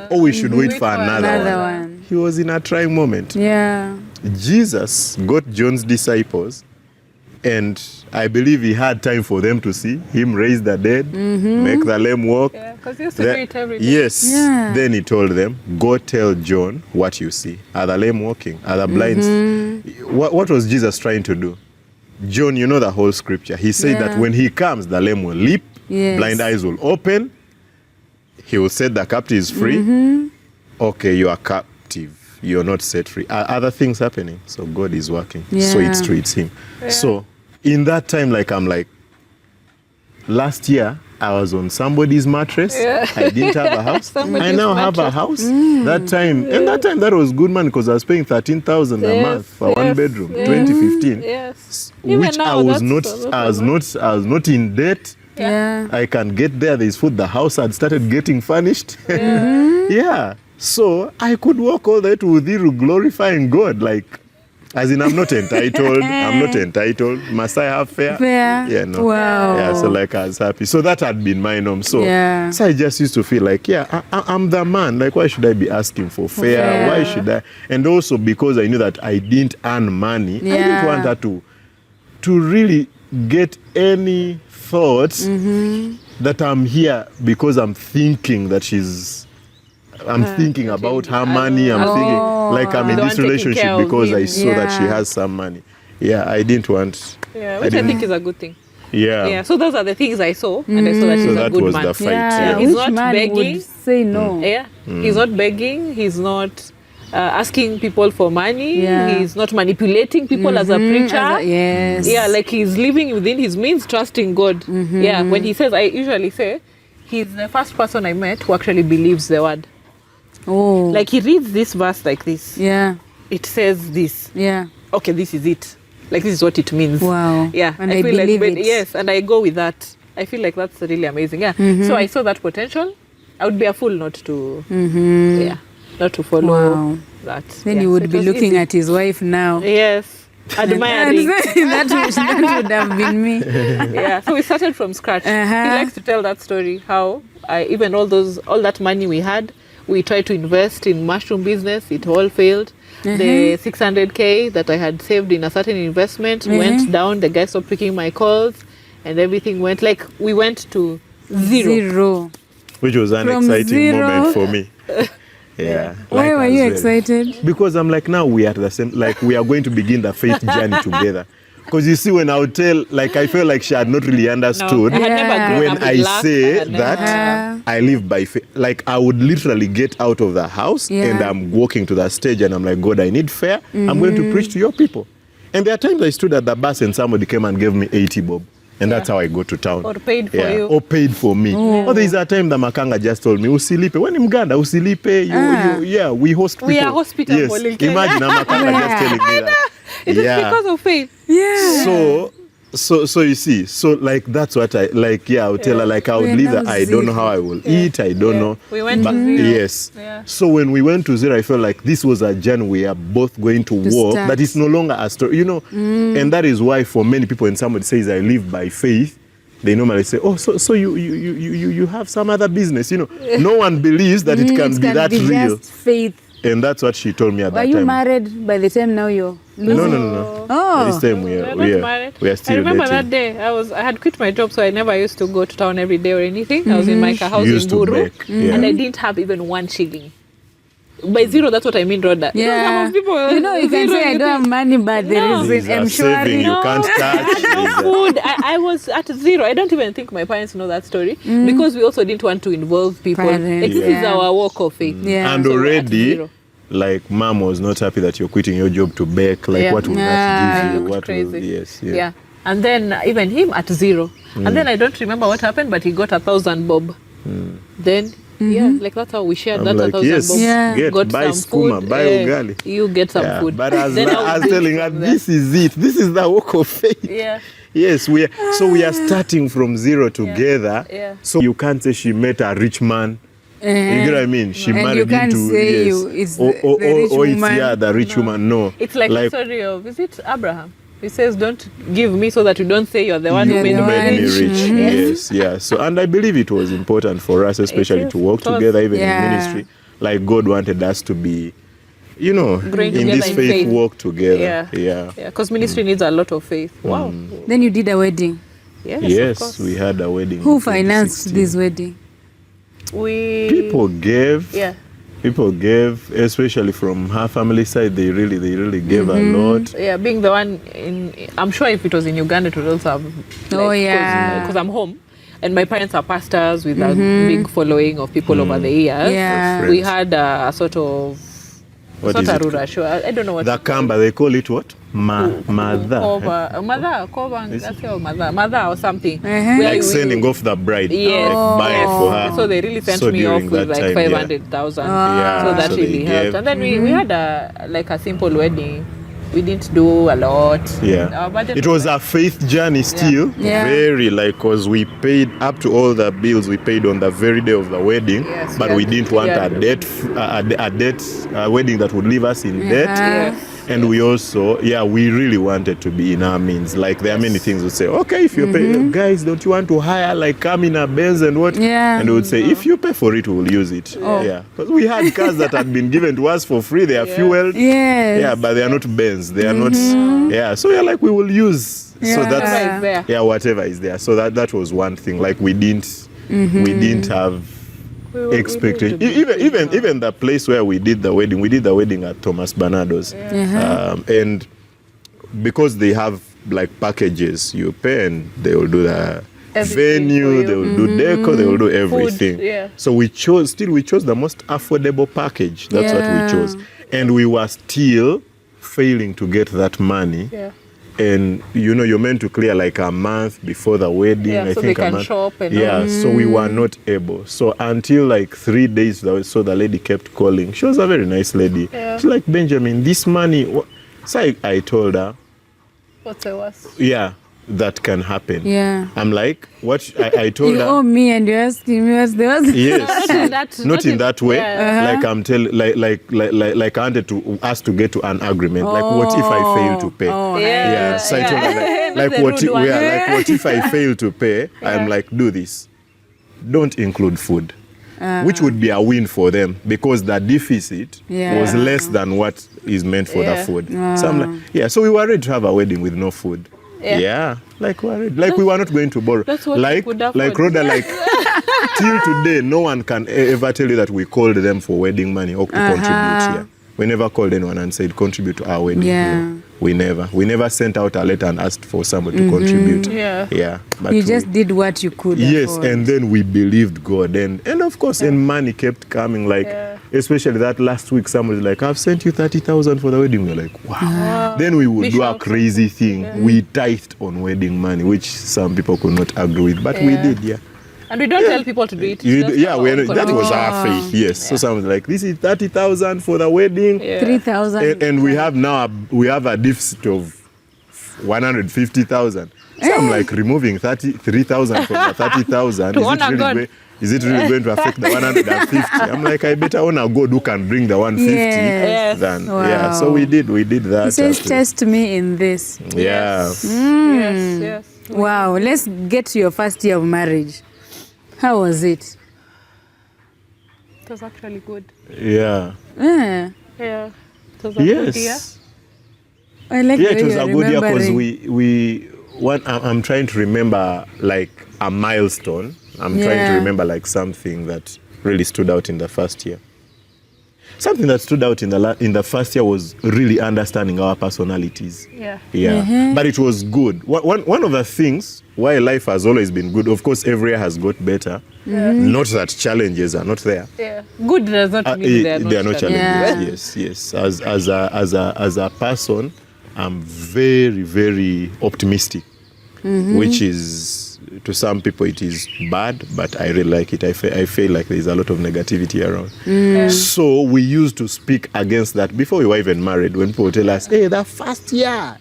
Or we should wait for another Another one? one. He was in a trying moment. Yeah. Jesus got John's disciples, and I believe he had time for them to see him raise the dead, make the lame walk. Yeah, because he used to do it every day. Yes. Yeah. Then he told them, go tell John what you see. Are the lame walking? Are the blinds? What was Jesus trying to do? John, you know the whole scripture. He said that when he comes, the lame will leap, Yes. blind eyes will open, he will set the captives free. Okay, you are captive. you're not set free. Other things happening. So God is working. So it treats him. Yeah. So in that time, like I'm like, last year I was on somebody's mattress. I didn't have a house. I now have a house. That time, and that time that was good money because I was paying 13,000 a month for one bedroom, 2015. Yes. Which now, I was not in debt. Yeah. I can get there. There's food. The house had started getting furnished. Yeah. So I could walk all the way to Udhiru glorifying God. Like, as in, I'm not entitled. I'm not entitled. Must I have fare? Yeah, no. Wow. Yeah, so like I was happy. So that had been my norm. So, so I just used to feel like, I'm the man. Like, why should I be asking for fare? Why should I? And also because I knew that I didn't earn money, I didn't want her to really get any thoughts that I'm here because I'm thinking that I'm thinking about her money. I'm thinking like I'm in this relationship because I saw that she has some money. Yeah, I didn't want. Yeah, which I think is a good thing. Yeah. Yeah. So those are the things I saw, and I saw that he's a good man. So that was the fight. Yeah. He's Which not man begging. would say no? Yeah. He's not begging. He's not asking people for money. He's not manipulating people as a preacher. Yeah, like he's living within his means, trusting God. Yeah. When he says, I usually say, he's the first person I met who actually believes the word. Oh. Like he reads this verse like this. Yeah. It says this. Yeah. Okay, this is it. Like this is what it means. Wow. Yeah. And I feel believe it. Yes, and I go with that. I feel like that's really amazing. Yeah. So I saw that potential. I would be a fool not to not to follow that. Then you would be looking at his wife now. Yes. Admiring. that would have been me. Yeah. So we started from scratch. He likes to tell that story, how even all that money we had, we tried to invest in mushroom business. It all failed. The 600K that I had saved in a certain investment went down. The guy stopped picking my calls, and everything went we went to zero. Which was an exciting moment for me. Yeah. Why were you excited? Because I'm like, now we are the same. Like we are going to begin the faith journey together. Because you see, when I would tell, like I felt like she had not really understood I had never grown when up I with luck. say that I live by faith. Like I would literally get out of the house and I'm walking to the stage and I'm like, God, I need fare. I'm going to preach to your people. And there are times I stood at the bus and somebody came and gave me 80 bob. And that's how I go to town. Or paid for you. Or paid for me. Or there is a time that Makanga just told me, usilipe. When in Uganda, usilipe, we host people. We are hospitable. Yes. Imagine Makanga just telling me that. It is because of faith. Yeah. So you see, so like that's what I like. Yeah, I would tell her like I would leave that. I don't know how I will eat. I don't know. We went to zero. Yes. Yeah. So when we went to zero, I felt like this was a journey we are both going to walk. Start. That is no longer a story, And that is why for many people, when somebody says I live by faith, they normally say, oh, so you have some other business, No one believes that it can be that real. Just faith. And that's what she told me at that time. Were you married by the time now you're losing? No. Oh. This time we are still I remember dating. that day I had quit my job, so I never used to go to town every day or anything. I was in my house in Used to Buru, bake, and I didn't have even 1 shilling. By zero, that's what I mean, Rodah. Yeah. Some people, you can say I don't have money, but there is These are I'm sure. saving, you can't touch. no food. I was at zero. I don't even think my parents know that story because we also didn't want to involve people. Parents, Like, this is our walk of faith. Yeah. And So we're at already, zero. like, mom was not happy that you're quitting your job to bake. Like, what will that give you? Looked What crazy. will, yes. Yeah. And then even him at zero. And then I don't remember what happened, but he got 1,000 bob. Then like that's how we shared I'm that like, 1,000 yes, bob. get, Got buy some skuma, food. buy ugali. You get some food. But as Then I was do telling it her, from there. this is it. This is the walk of faith. Yeah. Yes, we are starting from zero together. Yeah. So you can't say she met a rich man. You get what I mean? She And married you can't into say yes. it's or the rich it's woman. the rich woman. No, It's like the story of, is it Abraham? He says, don't give me so that you don't say you're the one you who made made me me rich. rich. Yes, yeah. So, and I believe it was important for us, especially is. to work It was. together, even Yeah. in ministry. Like God wanted us to be, Growing in together this in faith faith. walk together. Yeah. Yeah. Yeah, because ministry needs a lot of faith. Wow. Then you did a wedding. Yes, of Yes, course. we had a wedding. Who in financed 2016. this wedding? People gave. Yeah. People gave, especially from her family side. They really gave a lot. Yeah, being the one I'm sure if it was in Uganda, it would also have. Because I'm home. And my parents are pastors with a big following of people over the years. Yeah. We had a sort of What it's is not it? a Rawder Show. I don't know what. The Kamba, they call it what? Mother. Mother or something. Like sending off the bride. Yes. Like buy for her. So they really sent So me off during with that like time, 500,000. Yeah, So that so really they helped. gave- And then we had a simple wedding. We didn't do a lot. Yeah. Our budget It was a faith journey still. Yeah. Very like, because we paid up to all the bills we paid on the very day of the wedding. Yes, but we we had- didn't want yeah. a debt wedding that would leave us in debt. Yes. And we also, we really wanted to be in our means. Like there are many things we say, okay, if you pay, guys, don't you want to hire like come in a Benz and what? Yeah. And we would say, if you pay for it, we'll use it. Yeah. Because we had cars that had been given to us for free. They are fueled. Yes. Yeah, but they are not Benz. They are not. Yeah. So we are like, we will use. So Yeah. that's Whatever is there. yeah, whatever is there. So that was one thing. Like we didn't have expectation. Even the place where we did the wedding at Thomas Bernardo's. And because they have like packages, you pay and they will do the Everything venue, for you. they will do deco, they will do everything. yeah. So we chose the most affordable package. That's what we chose. And we were still failing to get that money. Yeah. And you're meant to clear like a month before the wedding. Yeah, I so think they a can month. shop and yeah, all. so we were not able. So until like 3 days, so the lady kept calling. She was a very nice lady. Yeah. She's like, Benjamin, this money. So I told her, What's the worst? yeah, that can happen. Yeah. I'm like, what? I told You her. owe me and you're asking me what's the worst. Yes. Not in that way. Yeah. Like I'm telling, like I wanted us to get to an agreement. Like, what if I fail to pay? Oh, Yeah, so I told her like The what rude one. what if I fail to pay? I'm like, do this. Don't include food. Which would be a win for them because the deficit was less than what is meant for the Yeah. food. So I'm like, so we were ready to have a wedding with no food. Yeah. Like we were ready. Like we were not going to borrow. That's what we like could afford. like Rodah, like till today, no one can ever tell you that we called them for wedding money or to contribute. Yeah. We never called anyone and said contribute to our wedding. Yeah. No. We never sent out a letter and asked for somebody to contribute. Yeah. Yeah. But You just did what you could. yes, afford. and then we believed God, and of course, and money kept coming. Like especially that last week, somebody was like, "I've sent you 30,000 for the wedding." We're like, "Wow!" Then we would do a Bishop. crazy thing. We tithed on wedding money, which some people could not agree with, but we did. Yeah. And we don't tell people to do it. You, Just yeah, our we, own that was conviction. our faith. Yes. So someone's like, "This is 30,000 for the wedding." Yeah. 3,000. And we have now a deficit of 150,000. So I'm like removing 33,000 from the 30,000. To honor God. Is it really going to affect the 150? I'm like, I better honor God who can bring the 150 Yes. than Wow. yeah. So we did that. He says, actually. test me in this. Yeah. Yes. Wow. Let's get to your first year of marriage. How was it? It was actually good. Yeah. Yeah. Yeah. It was a good year. Yes. I like Yeah, the it way was you're a good year because remembering. I'm trying to remember like a milestone. I'm trying to Yeah. remember like something that really stood out in the first year. Something that stood out in the first year was really understanding our personalities. Yeah. Yeah, but it was good. One of the things why life has always been good, of course, every year has got better. Not that challenges are not there. Yeah. Good does not mean They are not challenges. Yeah. Yes. As a person, I'm very, very optimistic, which is to some people it is bad, but I really like it. I feel like there is a lot of negativity around. So we used to speak against that before we were even married. When people tell us, "Hey, the first year,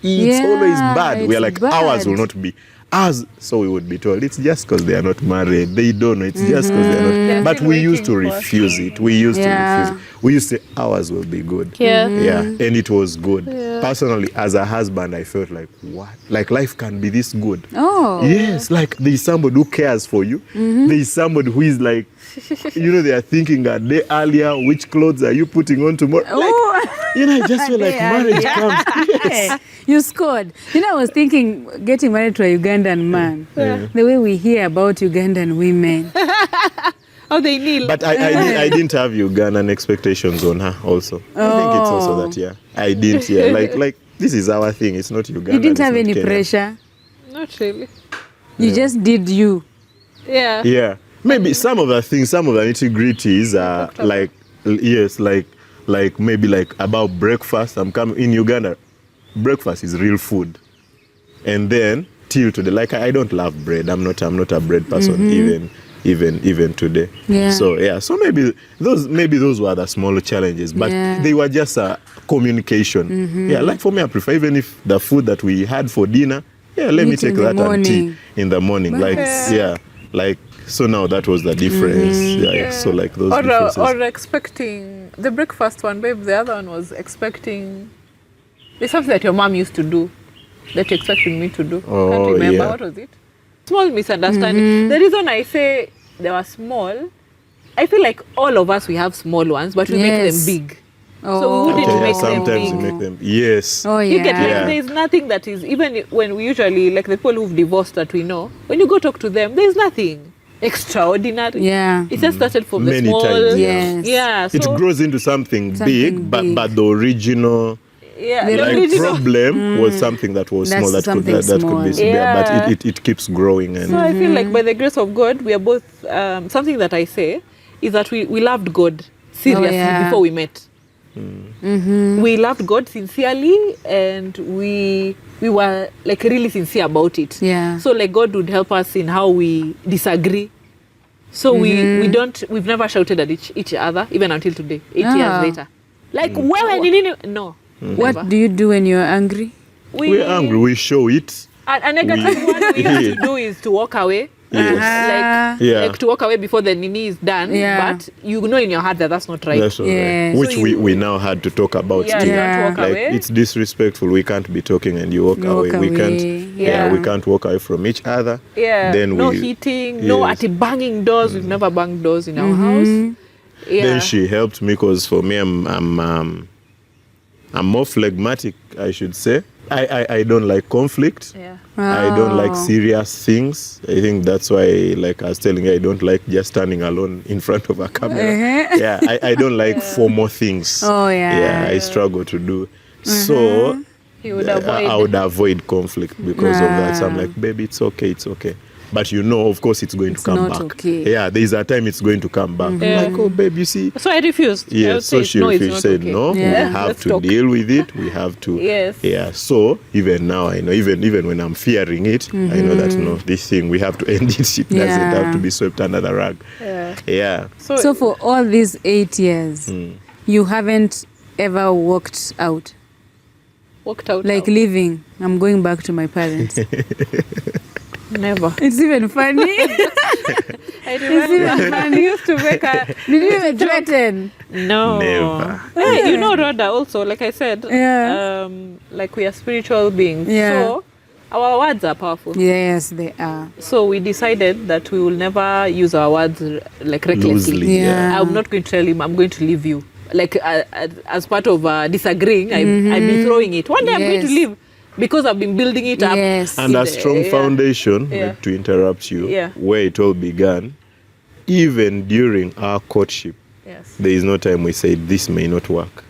it's always bad," we are like, bad. ours will not be. Ours, so we would be told it's just because they are not married. They don't know. It's just because they are not. They're But still we used to waiting for us. refuse it. We used to Yeah. refuse it. We used to say ours will be good. Yeah. Yeah, and it was good. Personally, as a husband, I felt like, what? Like life can be this good. Oh. Yes, like there is somebody who cares for you. There is somebody who is like, they are thinking a day earlier, which clothes are you putting on tomorrow? Like, I just feel like marriage comes. Yes. You scored. I was thinking getting married to a Ugandan man. The way we hear about Ugandan women. Oh, they kneel. But I didn't have Ugandan expectations on her also. I think it's also that, yeah. I didn't, yeah. Like this is our thing. It's not Uganda. You didn't it's have not any Kenya. pressure. Not really. You just did you. Yeah. Yeah. Maybe some of the nitty-gritties are like, yes, like like maybe like about breakfast. I'm coming in Uganda. Breakfast is real food, and then till today, like I don't love bread. I'm not a bread person even today. Yeah. So maybe those were the smaller challenges, but they were just a communication. Yeah, like for me, I prefer even if the food that we had for dinner. Yeah, let me take that and tea in the morning. Like like. So now that was the difference. So like those differences. Or expecting the breakfast one, babe. The other one was expecting. There's something that your mom used to do that you're expecting me to do. Oh, Can't remember what was it. Small misunderstanding. The reason I say they were small, I feel like all of us we have small ones, but we make them big. So we wouldn't make them sometimes big. you make them. Yes. Oh yeah. You get like there's nothing that is, even when we usually, like the people who've divorced that we know, when you go talk to them, there's nothing extraordinary. Yeah. It just started from Many the small. times, Yes. Yeah. So, it grows into something big, but the original problem was something that was small that could be but it keeps growing. And so I feel like by the grace of God, we are both, something that I say is that we loved God seriously before we met. We loved God sincerely, and we were like really sincere about it. Yeah. So like God would help us in how we disagree. So we've never shouted at each other even until today, 8 years later. Like no. What do you do when you're angry? We're angry. We show it. A negative one we used to do is to walk away. Like to walk away before the nini is done, but you know in your heart that that's not right. That's not right. Which we now had to talk about. You don't walk away. It's disrespectful. We can't be talking and you walk away. We can't. We can't walk away from each other. Then no hitting, no banging doors. We've never banged doors in our house. Then she helped me because for me I'm more phlegmatic, I should say. I don't like conflict. I don't like serious things. I think that's why, like I was telling you, I don't like just standing alone in front of a camera. I don't like formal things. I struggle to do. So I would avoid conflict because of that. So I'm like, baby, it's okay. But of course, it's going to come back. Okay. Yeah, there's a time it's going to come back. Like, oh, babe, you see. So I refused. Yes, so she refused. Said, no, we have to deal with it. We have to. Yeah, so even now, I know, even when I'm fearing it, I know that, no, this thing, we have to end it. It doesn't have to be swept under the rug. Yeah. So for all these 8 years, you haven't ever walked out? Walked out? Like leaving, I'm going back to my parents. Never. It's even funny. I remember. It's even funny. I used to make a... Did you even threaten? No. Never. Hey, you know, Rodah, also, like I said, like we are spiritual beings. So our words are powerful. Yes, they are. So we decided that we will never use our words like recklessly. Loosely, I'm not going to tell him, I'm going to leave you. Like as part of disagreeing, I'd be throwing it. One day I'm going to leave. Because I've been building it up. And a strong foundation, to interrupt you, where it all began, even during our courtship, there is no time we said, this may not work.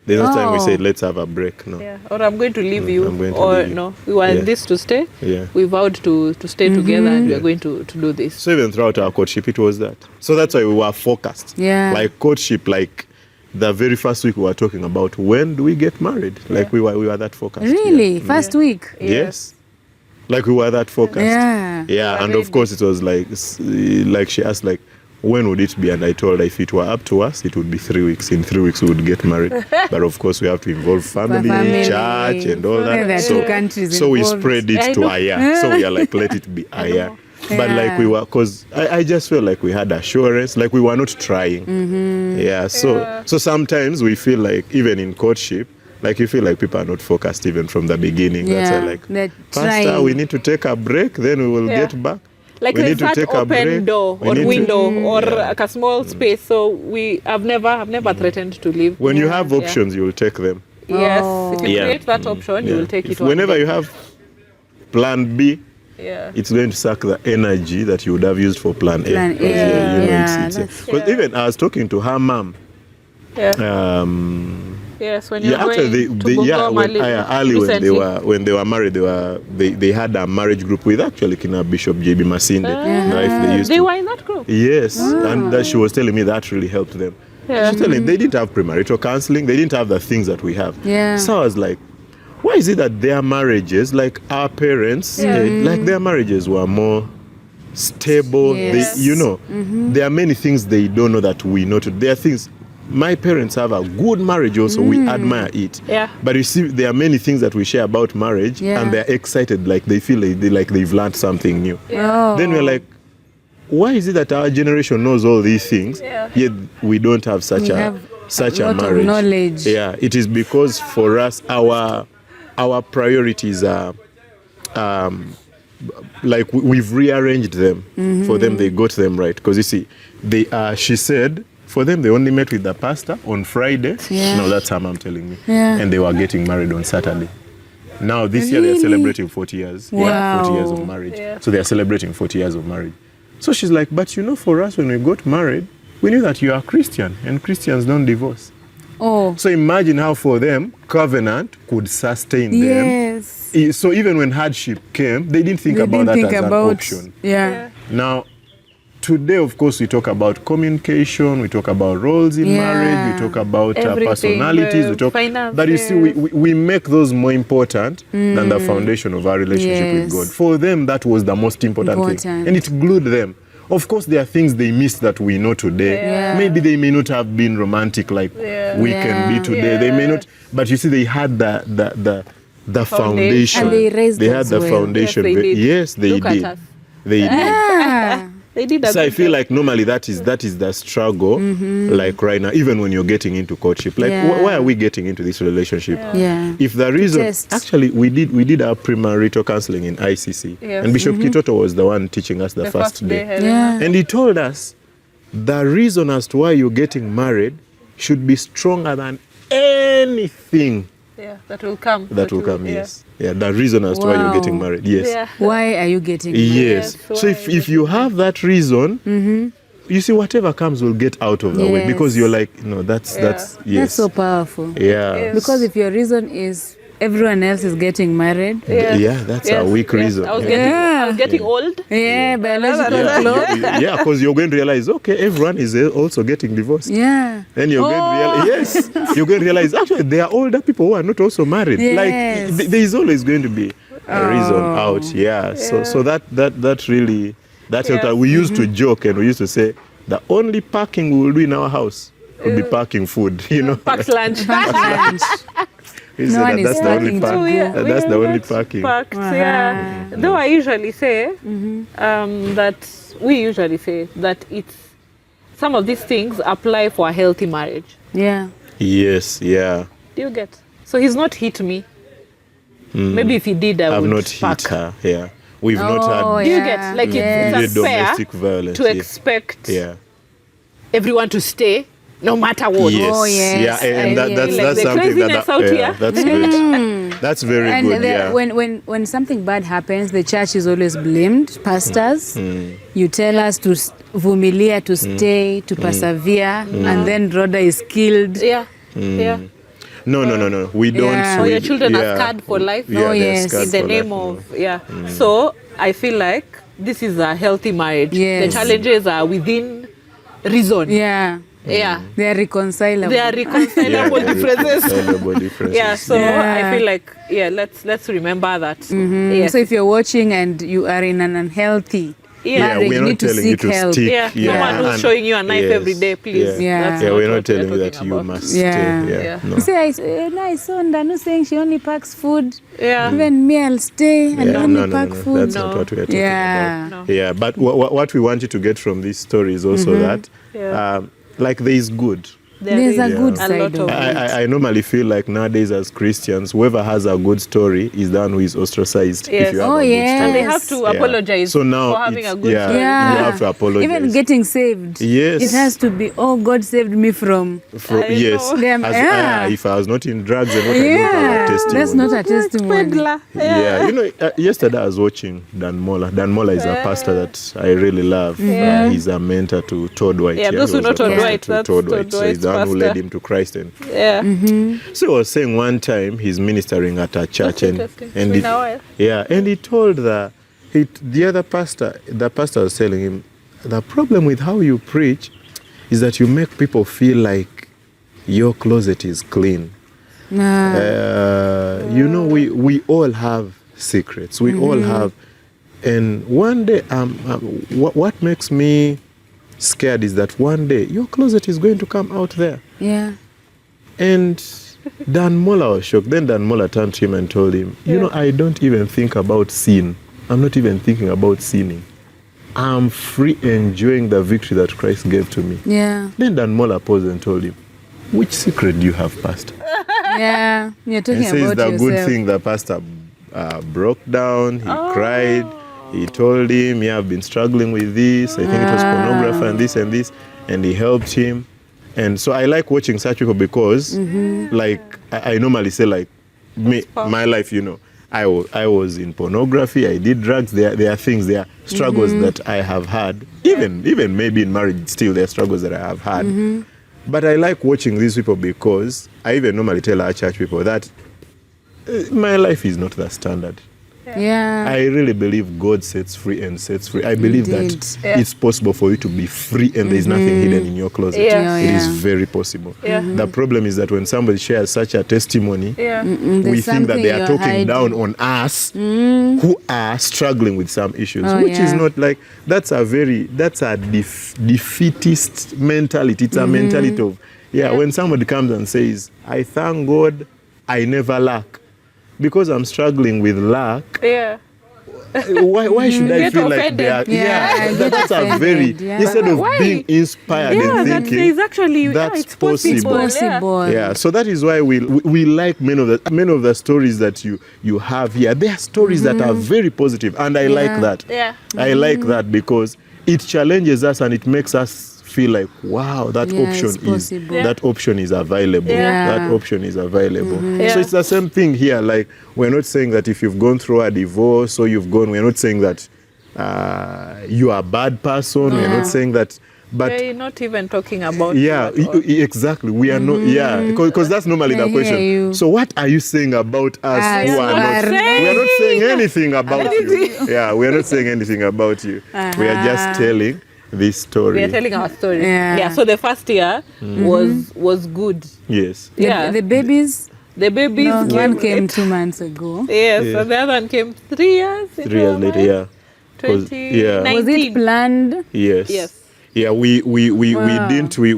There's no time we said, let's have a break. No. Or I'm going to leave you. No, we want this to stay. We vowed to stay together and we are going to do this. So even throughout our courtship, it was that. So that's why we were focused. Like courtship, like the very first week we were talking about when do we get married? Like we were that focused. Really? First week? Yes. Like we were that focused. And of course it was like she asked like, when would it be? And I told her if it were up to us, it would be 3 weeks. In 3 weeks we would get married. But of course we have to involve family, church and all that. So we spread it to a year. So we are like, let it be a year. But like we were, because I just felt like we had assurance, like we were not trying. So sometimes we feel like even in courtship, like you feel like people are not focused even from the beginning. That's why like, Pastor, we need to take a break, then we will get back. Like we need to take a break. Door or window or like a small space. So I've never threatened to leave. When you have options, you will take them. Yes, if you create that option, you will take it. Whenever you have plan B, it's going to suck the energy that you would have used for plan A. Because even I was talking to her mom. Yes, when you're going to early when they were married, they had a marriage group with actually Kina Bishop JB Masinde. They were in that group. Yes, and that she was telling me that really helped them. Yeah. She's telling they didn't have premarital counseling. They didn't have the things that we have. Yeah. So I was like, why is it that their marriages, like our parents, like their marriages were more stable? Yes. There are many things they don't know that we know. There are things. My parents have a good marriage also. We admire it. Yeah. But you see, there are many things that we share about marriage, and they're excited, like they feel like they've learned something new. Oh. Then we're like, why is it that our generation knows all these things, yet we don't have such a lot marriage? of knowledge. Yeah, it is because for us, our priorities are like we've rearranged them. For them, they got them right. Because you see, she said, for them, they only met with the pastor on Friday. Yeah. No, that's her mom telling me. Yeah. And they were getting married on Saturday. Now, this year, they're celebrating 40 years. Wow. Yeah, 40 years of marriage. Yeah. So they're celebrating 40 years of marriage. So she's like, but for us, when we got married, we knew that you are Christian, and Christians don't divorce. Oh. So imagine how for them, covenant could sustain them. Yes. So even when hardship came, they didn't think about that as an option. Yeah. Now, today, of course, we talk about communication, we talk about roles in marriage, we talk about personalities, we talk. Finances. But you see, we make those more important than the foundation of our relationship with God. For them, that was the most important thing, and it glued them. Of course, there are things they missed that we know today. Yeah. Maybe they may not have been romantic like we can be today. Yeah. They may not, but you see, they had the foundation. And they raised They had us the well. foundation. Yes, they did. Yes, they Look at did. us. They did. Ah. They did. So I feel like normally that is the struggle, like right now, even when you're getting into courtship. Like, why are we getting into this relationship? Yeah. If the reason, Test. actually, we did our premarital counseling in ICC, Yes. and Bishop Kitoto was the one teaching us the first day. Yeah. And he told us the reason as to why you're getting married should be stronger than anything Yeah, that will come. that will come. Yes. Yeah, the reason as to why you're getting married. Yes. Yeah. Why are you getting married? Yes. Yes, So why if you have that reason, you see, whatever comes will get out of the way, because you're like, that's yes. That's so powerful. Yeah. Yes. Because if your reason is everyone else is getting married, Yeah, that's a weak reason. I was Yeah. getting old. biological clock. Yeah, because you're going to realize, okay, everyone is also getting divorced. Yeah. Then you're going to realize, you're going to realize, actually, there are older people who are not also married. Yes. Like, there is always going to be a reason out. Yeah. So that really, that's what we used to joke, and we used to say, the only parking we will do in our house will be parking food, Packed lunch. Lunch. We No said one is that's the only parking park. to go. That's the only parking. Packed, yeah. Though I usually say that it's some of these things apply for a healthy marriage. Yeah. Yes, yeah. Do you get? So he's not hit me. Maybe if he did, I I've would not pack. hit her. Yeah. We've not had Do you get? Like it's domestic unfair violence. to expect Yeah. everyone to stay no matter what. Yes. Oh, yes. Yeah, and I that's like the something craziness out here. that's good. That's very And good. Yeah. when something bad happens, the church is always blamed. Pastors, you tell us to vumilia, to stay, to persevere, and then Rodah is killed. Yeah. Yeah. No. We don't. Yeah. So we- your children are scarred for life. Yeah, Oh, they're yes. scarred In the for name life. of So I feel like this is a healthy marriage. Yes. The challenges are within reason. Yeah. Yeah. They are reconcilable. They are reconcilable differences. Reconcilable differences. Yeah, so Yeah. I feel like let's remember that. Yes. So if you're watching and you are in an unhealthy marriage, we're you not need to telling you seek to help. stick. Yeah, no one who's And- showing you a knife every day, please. Yeah. That's Yeah, not we're not what telling you that talking you about. must Yeah. stay. Yeah. No. You say, I saw Ndanu saying she only packs food. Yeah. Even me, I'll stay and Yeah, only no, pack food. That's not what we are talking Yeah. about. Yeah, but what we want you to get from this story is also that, like, there is good. There's a good a side lot of of it. I normally feel like nowadays as Christians, whoever has a good story is the one who is ostracized. Yes. If you have Oh, a good yes. story. And they have to Yeah. apologize So now for having it's- a good yeah, story. Yeah. you have to apologize. Even getting saved. Yes. It has to be, oh, God saved me from. Yes. know. Them- As, yeah. if I was not in drugs and what I don't have Yeah. a testimony. That's not a testimony. Peddler. Yeah, yesterday I was watching Dan Mola. Dan Mola is a pastor that I really love. He's a mentor to Todd White. Yeah, those who he know was a Todd pastor White, to that's Todd Todd White. So he's White's the one who led pastor. him to Christ. And Yeah. so he was saying one time he's ministering at a church, That's interesting. and It's been a while. and he told the other pastor, the pastor was telling him, the problem with how you preach is that you make people feel like your closet is clean. You know, we all have secrets. We all have. And one day, what makes me scared is that one day your closet is going to come out there. Yeah. And Dan Mola was shocked. Then Dan Mola turned to him and told him, you know, I don't even think about sin. I'm not even thinking about sinning. I'm free enjoying the victory that Christ gave to me. Yeah. Then Dan Mola paused and told him, which secret do you have, Pastor? Yeah. You're talking He says about the yourself. good thing the pastor broke down, he cried, he told him, yeah, I've been struggling with this, I think it was pornography and this, and he helped him. And so I like watching such people because, like, I normally say, like, my life, you know, I was in pornography, I did drugs, there are things, there are struggles that I have had, even maybe in marriage still there are struggles that I have had. But I like watching these people because I even normally tell our church people that my life is not the standard. Yeah. I really believe God sets free and sets free. I believe that it's possible for you to be free and there's nothing hidden in your closet. It is very possible. The problem is that when somebody shares such a testimony, we think that they are talking down on us who are struggling with some issues, which is not like, that's a defeatist mentality. It's a mentality of, when somebody comes and says, I thank God I never lack. Because I'm struggling with lack, why should I feel like they are? That's a very, instead of being inspired and thinking, that's possible. So that is why we like many of the stories that you have here. They are stories that are very positive, and I like that. I like that because it challenges us and it makes us feel like, wow, that option is available. That option is available. So it's the same thing here. Like, we're not saying that if you've gone through a divorce or we're not saying that you are a bad person. We're not saying that. But we're not even talking about exactly. We are not. Because that's normally the question. So what are you saying about us who are not? We are not saying anything about you. We are not saying anything about you. We are just telling this story. We are telling our story. So the first year was good. Yes. The babies. The babies. No, one came 2 months ago. So the other one came 3 years. 3 years later. 2019. Was it planned? Yes. Yeah, we didn't. We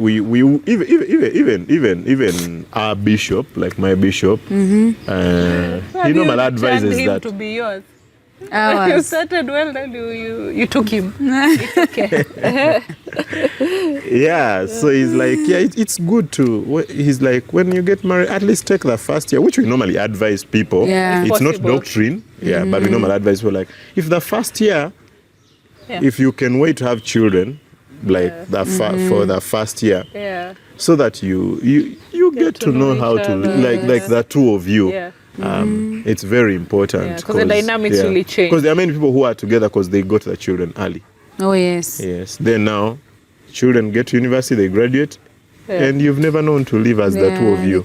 even our bishop, like my bishop, he normally advises him that to be yours. You started well, then you took him. It's okay. So he's like, it's good to. He's like, when you get married, at least take the first year, which we normally advise people. It's not doctrine. But we normally advise people, like, if the first year, if you can wait to have children, like for the first year, so that you get to know how to like the two of you. It's very important because the dynamics really change. Because there are many people who are together because they got the children early. Oh yes. Then now, children get to university, they graduate, and you've never known to live as the two of you.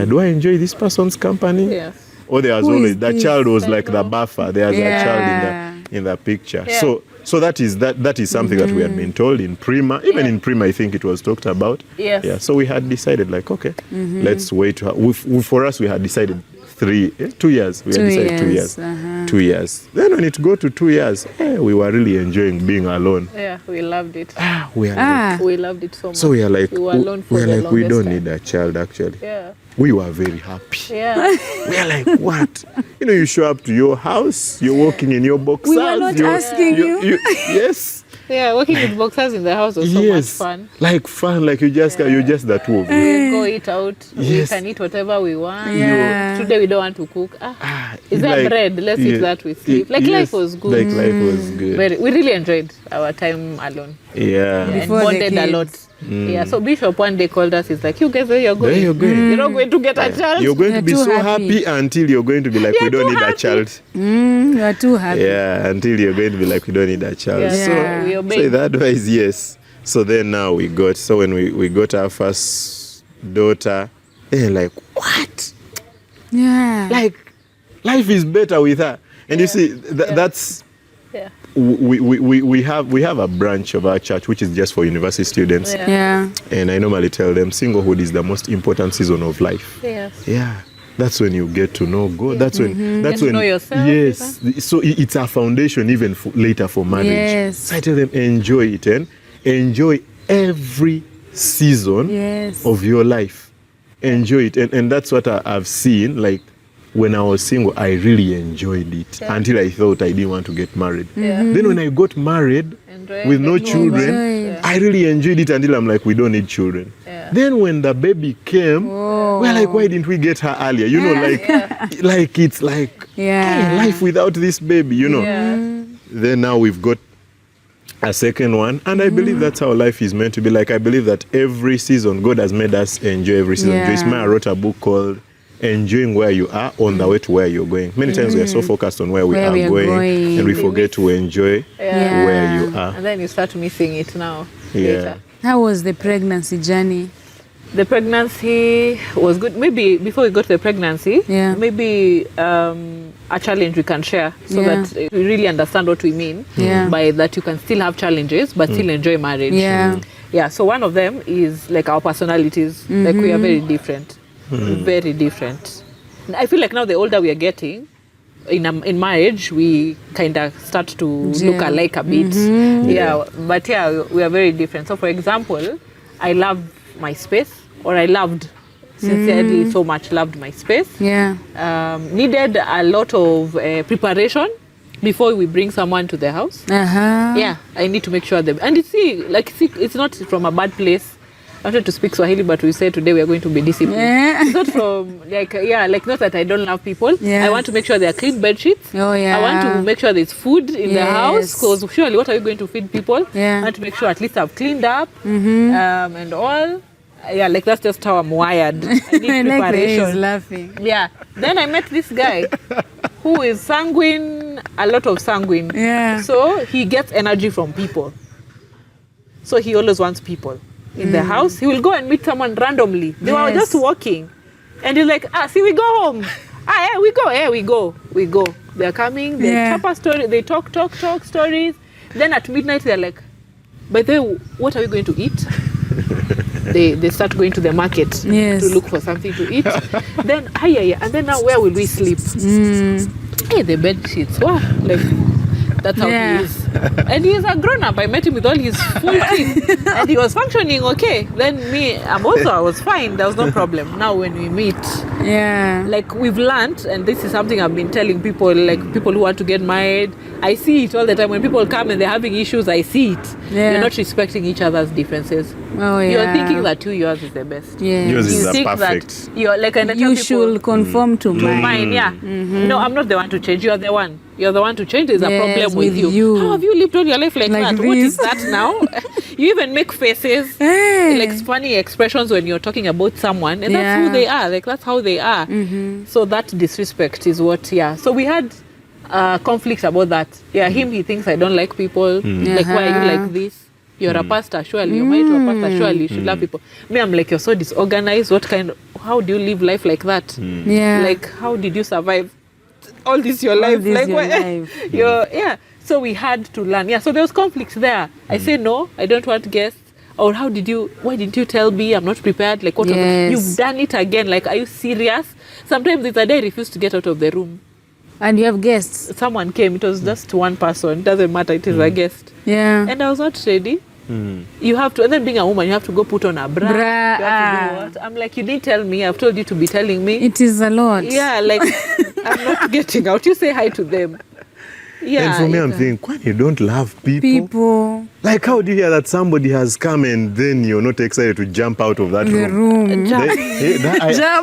Do I enjoy this person's company? Or there was always the child was like the buffer. There's a child in the picture. So that is something that we had been told in Prima. Even in Prima, I think it was talked about. So we had decided, like, okay, let's wait. For us, we had decided 2 years. We had decided 2 years. 2 years. Then when it got to 2 years, we were really enjoying being alone. We loved it. We loved it so much. So we are like, we were alone for the we don't time. need a child, actually. We were very happy. We are like, what? You show up to your house, you're walking in your boxers. We were not asking you. Yes. Working with boxers in the house was so much fun. Like fun, like you're just the two of you. We go eat out. We can eat whatever we want. Today we don't want to cook. Is there bread? Let's eat that with sleep. Life was good. Life was good. We really enjoyed our time alone. And bonded a lot. So Bishop one day called us. He's like, you guys, where you're going? Where you're going? You're not going to get a child. You're going to be so happy until you're going to be like, we don't need a child. You are too happy. Until you're going to be like, we don't need a child. So the advice, yes. So then now when we got our first daughter, they're like, what? Like, life is better with her. And you see, that's we have a branch of our church which is just for university students. Yeah. And I normally tell them singlehood is the most important season of life. Yes. Yeah. That's when you get to know God. That's when Get to know yourself. Yes. So it's a foundation even later for marriage. Yes. So I tell them enjoy it and enjoy every season of your life. Enjoy it. And that's what I've seen. Like when I was single, I really enjoyed it until I thought I didn't want to get married. Then when I got married with no children, I really enjoyed it until I'm like, we don't need children. Then when the baby came, we're like, why didn't we get her earlier? You know, like it's like hey, life without this baby, you know. Then now we've got a second one, and I believe that's how life is meant to be. Like I believe that every season God has made us enjoy every season. Joyce Meyer wrote a book called Enjoying Where You Are on the Way to Where You're Going. Many times we are so focused on where we are going and we forget to enjoy where you are. And then you start missing it now. Later. How was the pregnancy journey? The pregnancy was good. Maybe before we go to the pregnancy, maybe a challenge we can share so that we really understand what we mean by that you can still have challenges but still enjoy marriage. Yeah, so one of them is like our personalities. Like we are very different. Very different. I feel like now the older we are getting, in marriage, we kind of start to look alike a bit. But we are very different. So for example, I love my space, or I loved, sincerely so much loved my space. Needed a lot of preparation before we bring someone to the house. I need to make sure them, and it's not from a bad place. I wanted to speak Swahili, but we said today we are going to be disciplined. It's not from not that I don't love people. I want to make sure there are clean bed sheets. I want to make sure there's food in the house, because surely what are we going to feed people? I want to make sure at least I've cleaned up and all. Like that's just how I'm wired. I need preparation. He's laughing. Then I met this guy who is sanguine, a lot of sanguine. So he gets energy from people. So he always wants people in the house. He will go and meet someone randomly. They were just walking. And he's like, see, we go home. We go. They're coming, they chop a story, they talk stories. Then at midnight, they're like, by the way, what are we going to eat? They start going to the market to look for something to eat. Then, and then now where will we sleep? The bed sheets, that's how he is. And he is a grown-up. I met him with all his full teeth. And he was functioning okay. Then I was fine. There was no problem. Now when we meet, like we've learned, and this is something I've been telling people, like people who want to get married, I see it all the time. When people come and they're having issues, I see it. You're not respecting each other's differences. You're thinking that yours is the best. Yours is the perfect. That you're like, and you should conform to mine. No, I'm not the one to change. You're the one. You're the one to change. There's a problem with you. How have you lived all your life like that? This. What is that now? You even make faces, like funny expressions when you're talking about someone, and that's who they are. Like that's how they are. So that disrespect is what. So we had conflict about that. Him, he thinks I don't like people. Like, why are you like this? You're a pastor, surely. You're married to a pastor, surely. You should love people. Me, I'm like, you're so disorganized. How do you live life like that? Like, how did you survive all this your life? So we had to learn. So there was conflict there. I say, no, I don't want guests. Or why didn't you tell me? I'm not prepared. Like, what was it? You've done it again. Like, are you serious? Sometimes it's a day I refuse to get out of the room. And you have guests? Someone came. It was just one person. It doesn't matter. It is a guest. And I was not ready. You have to, and then being a woman, you have to go put on a bra. You have to do what? I'm like, you didn't tell me. I've told you to be telling me. It is a lot. Like, I'm not getting out. You say hi to them. And for me, I'm thinking, why you don't love people? Like, how do you hear that somebody has come and then you're not excited to jump out of that room?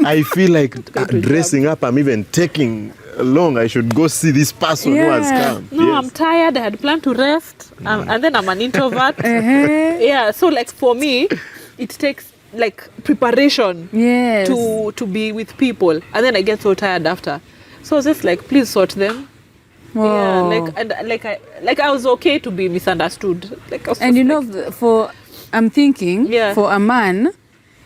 I feel like dressing up, I'm even taking long. I should go see this person who has come. No, I'm tired. I had planned to rest. And then I'm an introvert. So like for me, it takes like preparation to be with people. And then I get so tired after. So I was just like, please sort them. I was okay to be misunderstood. I'm thinking for a man,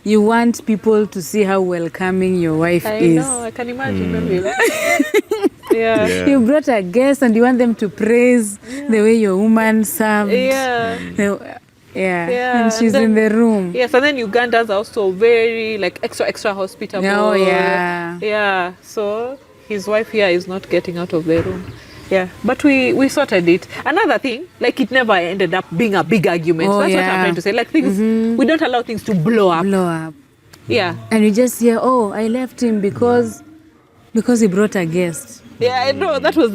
you want people to see how welcoming your wife is. I know, I can imagine. Maybe. Yeah. Yeah. You brought a guest and you want them to praise the way your woman served. Yeah. And she's then, in the room. Yes, and then Ugandans are also very like extra hospitable. Oh, yeah. Yeah. So his wife here is not getting out of the room. Yeah, but we sorted it. Another thing, like it never ended up being a big argument. Oh, That's what I'm trying to say. Like things, we don't allow things to blow up. Yeah. And you just hear, oh, I left him because he brought a guest. Yeah, I know. That was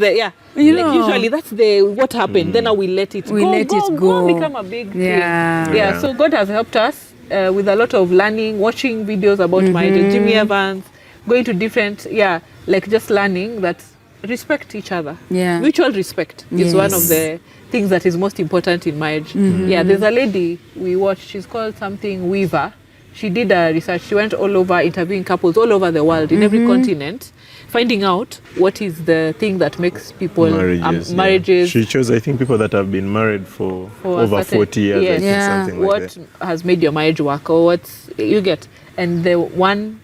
usually that's what happened. Then now we let it go and become a big thing. Yeah. So God has helped us with a lot of learning, watching videos about marriage, Jimmy Evans, going to different, like just learning that respect each other. Yeah. Mutual respect is one of the things that is most important in marriage. Yeah, there's a lady we watched, she's called something Weve. She did a research. She went all over interviewing couples all over the world, in every continent, finding out what is the thing that makes people marriages. She chose, I think, people that have been married for over 40 years. Yes. I think, something what like that. has made your marriage work, or what's you get, and the one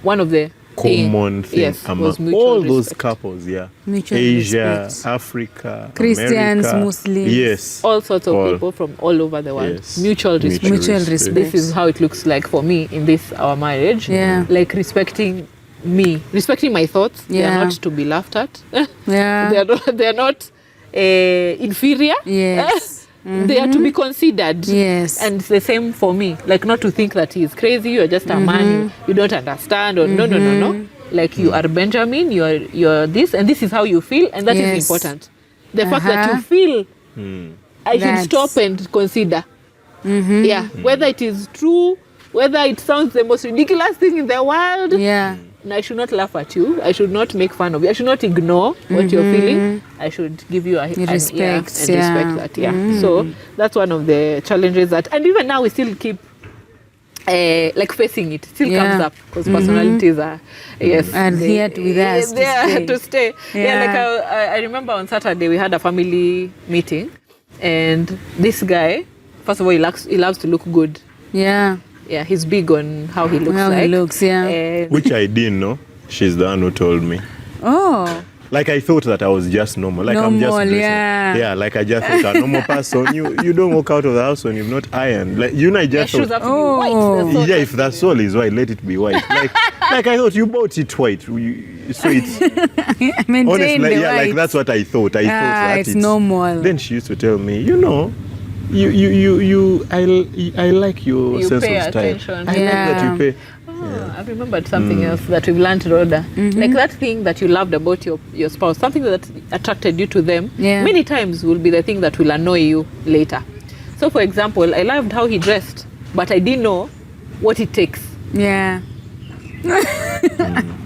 of the common thing among all those couples, mutual Asia, respect. Africa, Christians, America, Muslims, yes, all sorts of people from all over the world. Yes. Mutual respect. Mutual respect. This is how it looks like for me in this our marriage. Yeah. Like respecting me, respecting my thoughts. They are not to be laughed at. Yeah. They are not inferior. Yes. They are to be considered. Yes. And it's the same for me. Like not to think that he's crazy, you're just a man, you don't understand, or no. Like you are Benjamin, you're this, and this is how you feel, and that is important. The fact that you feel, I should stop and consider. Yeah, whether it is true, whether it sounds the most ridiculous thing in the world. Yeah. And I should not laugh at you. I should not make fun of you. I should not ignore what you're feeling. I should give you an ear and respect that. Yeah. So that's one of the challenges that, and even now we still keep like facing it. Still comes up because personalities are and here with us. They are to stay. Yeah. Like I remember on Saturday we had a family meeting, and this guy, first of all, he loves to look good. Yeah. Yeah, he's big on how he looks He looks, which I didn't know. She's the one who told me. Oh. Like I thought that I was just normal. Like I'm just dressing. Yeah, like I just thought a normal person. You don't walk out of the house when you've not ironed. Like I just shoes thought. have to be white. Yeah, if the sole is white, let it be white. Like I thought you bought it white. So it's honestly, like that's what I thought. I thought that it's normal. Then she used to tell me, I like your sense of style. Attention. I like that you pay. I remembered something else that we've learned, Rodah. Like that thing that you loved about your spouse, something that attracted you to them, many times will be the thing that will annoy you later. So, for example, I loved how he dressed, but I didn't know what it takes. Yeah.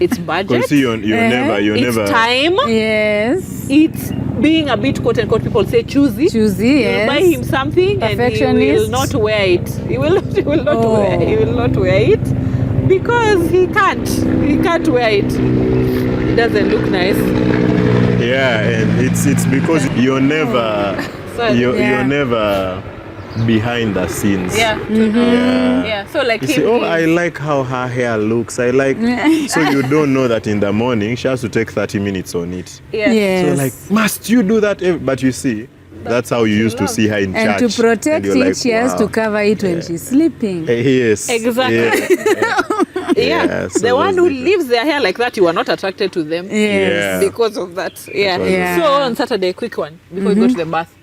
It's budget. Because you're it's never. time. Yes. It's being a bit quote unquote, people say choosy. Yes. You buy him something and he will not wear it. He will not wear it because he can't wear it. It doesn't look nice. Yeah, and it's because you're never you're never behind the scenes. Yeah. So like you say, I like how her hair looks. I like so you don't know that in the morning she has to take 30 minutes on it. Yes. So like, must you do that? But you see, that's how you used to see her in church. And to protect it, like, she has to cover it when she's sleeping. Yes. Exactly. Yeah. So the one who leaves their hair like that, you are not attracted to them. Because of that. Yeah. So on Saturday, quick one before we go to the bath.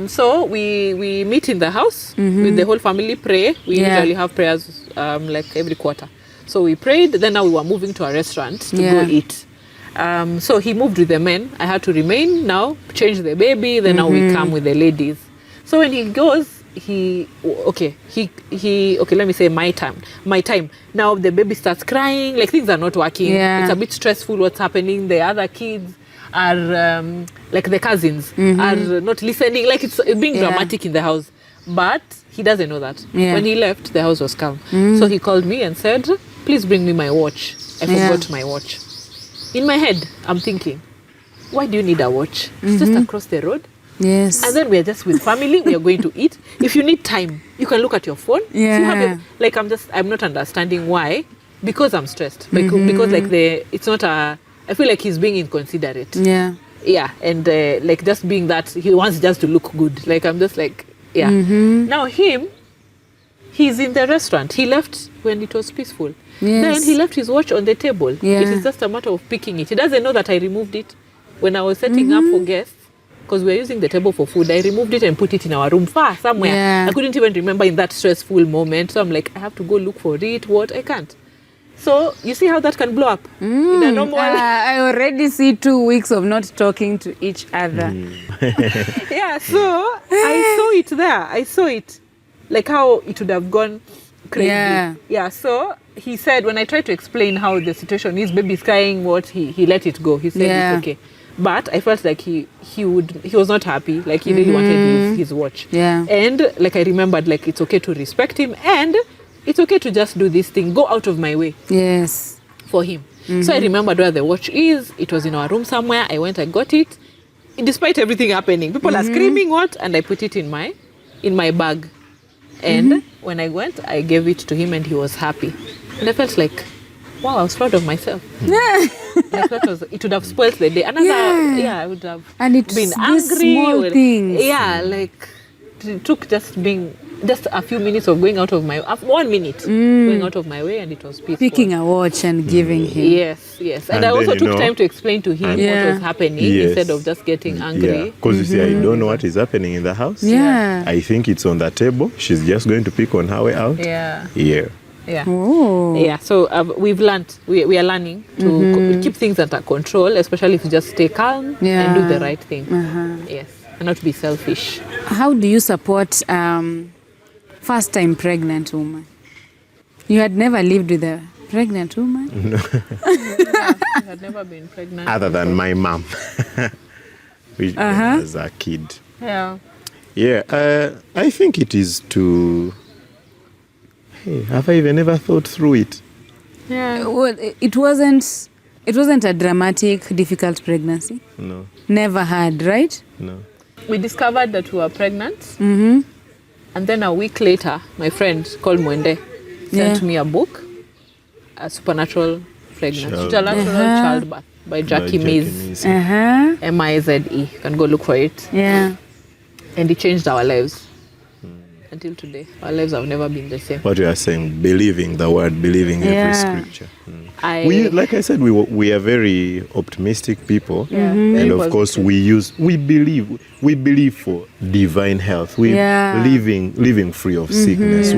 So we meet in the house with the whole family, pray. We usually have prayers like every quarter. So we prayed, then now we were moving to a restaurant to go eat. So he moved with the men. I had to remain now, change the baby, then now we come with the ladies. So when he goes, let me say my time. Now the baby starts crying, like things are not working. It's a bit stressful what's happening. The other kids are like the cousins are not listening, like it's being dramatic in the house, but he doesn't know that. When he left, the house was calm. So he called me and said, please bring me my watch. I forgot my watch. In my head, I'm thinking, why do you need a watch? It's just across the road. Yes. And then we're just with family, we are going to eat. If you need time, you can look at your phone. I'm not understanding why. Because I'm stressed. Because like it's not a I feel like he's being inconsiderate. Yeah. Yeah, and like just being that he wants just to look good. Like I'm just like, yeah. Now he's in the restaurant. He left when it was peaceful. Yes. Then he left his watch on the table. Yeah. It is just a matter of picking it. He doesn't know that I removed it when I was setting up for guests, because we're using the table for food. I removed it and put it in our room far somewhere. Yeah. I couldn't even remember in that stressful moment. So I'm like, I have to go look for it. What? I can't. So you see how that can blow up in a normal. I already see 2 weeks of not talking to each other. Yeah. So I saw it there. I saw it, like how it would have gone crazy. Yeah. Yeah. So he said, when I tried to explain how the situation is, baby's crying, he let it go. He said it's okay. But I felt like he was not happy. Like he really wanted his watch. Yeah. And like I remembered, like it's okay to respect him, and it's okay to just do this thing. Go out of my way. Yes. For him. So I remembered where the watch is. It was in our room somewhere. I went, I got it. Despite everything happening, people are screaming what, and I put it in my bag. And when I went, I gave it to him, and he was happy. And I felt like, wow, I was proud of myself. Like it would have spoiled the day. I would have And it's been these angry. small things. Yeah, like it took just a few minutes of going out of my 1 minute going out of my way, and it was peaceful. Picking a watch and giving him. Yes. And I also took time to explain to him what was happening instead of just getting angry. Because you see, I don't know what is happening in the house. Yeah. I think it's on the table. She's just going to pick on her way out. Yeah. Oh. Yeah, so we've learned, we are learning to keep things under control, especially if you just stay calm and do the right thing. Yes, and not be selfish. How do you support first-time pregnant woman? You had never lived with a pregnant woman? No. I had never been pregnant. Other than my mom, which was a kid. Yeah. Yeah, I think it is to... Hey, have I even ever thought through it? Yeah. Well, it wasn't a dramatic, difficult pregnancy. No. Never had, right? No. We discovered that we were pregnant. And then a week later, my friend called Mwende sent me a book, A Supernatural Pregnancy, Supernatural Childbirth by Jackie Maze. M-I-Z-E. You can go look for it. Yeah. And it changed our lives. Until today, our lives have never been the same. What you are saying, believing the word, believing every scripture. Like I said, we are very optimistic people, and of course we believe for divine health. We living free of sickness.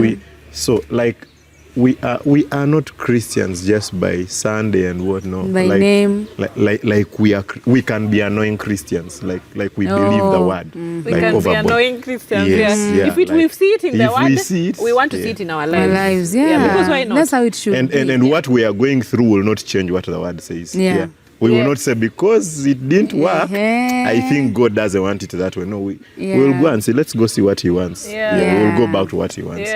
We are not Christians just by Sunday and whatnot. By name. Like we can be annoying Christians. Like we believe the word. We can be annoying Christians. If we see it in the word, we want to see it in our lives. Because why not? That's how it should be. And what we are going through will not change what the word says. We will not say because it didn't work. I think God doesn't want it that way. No, we'll go and say, let's go see what He wants. We'll go back to what He wants.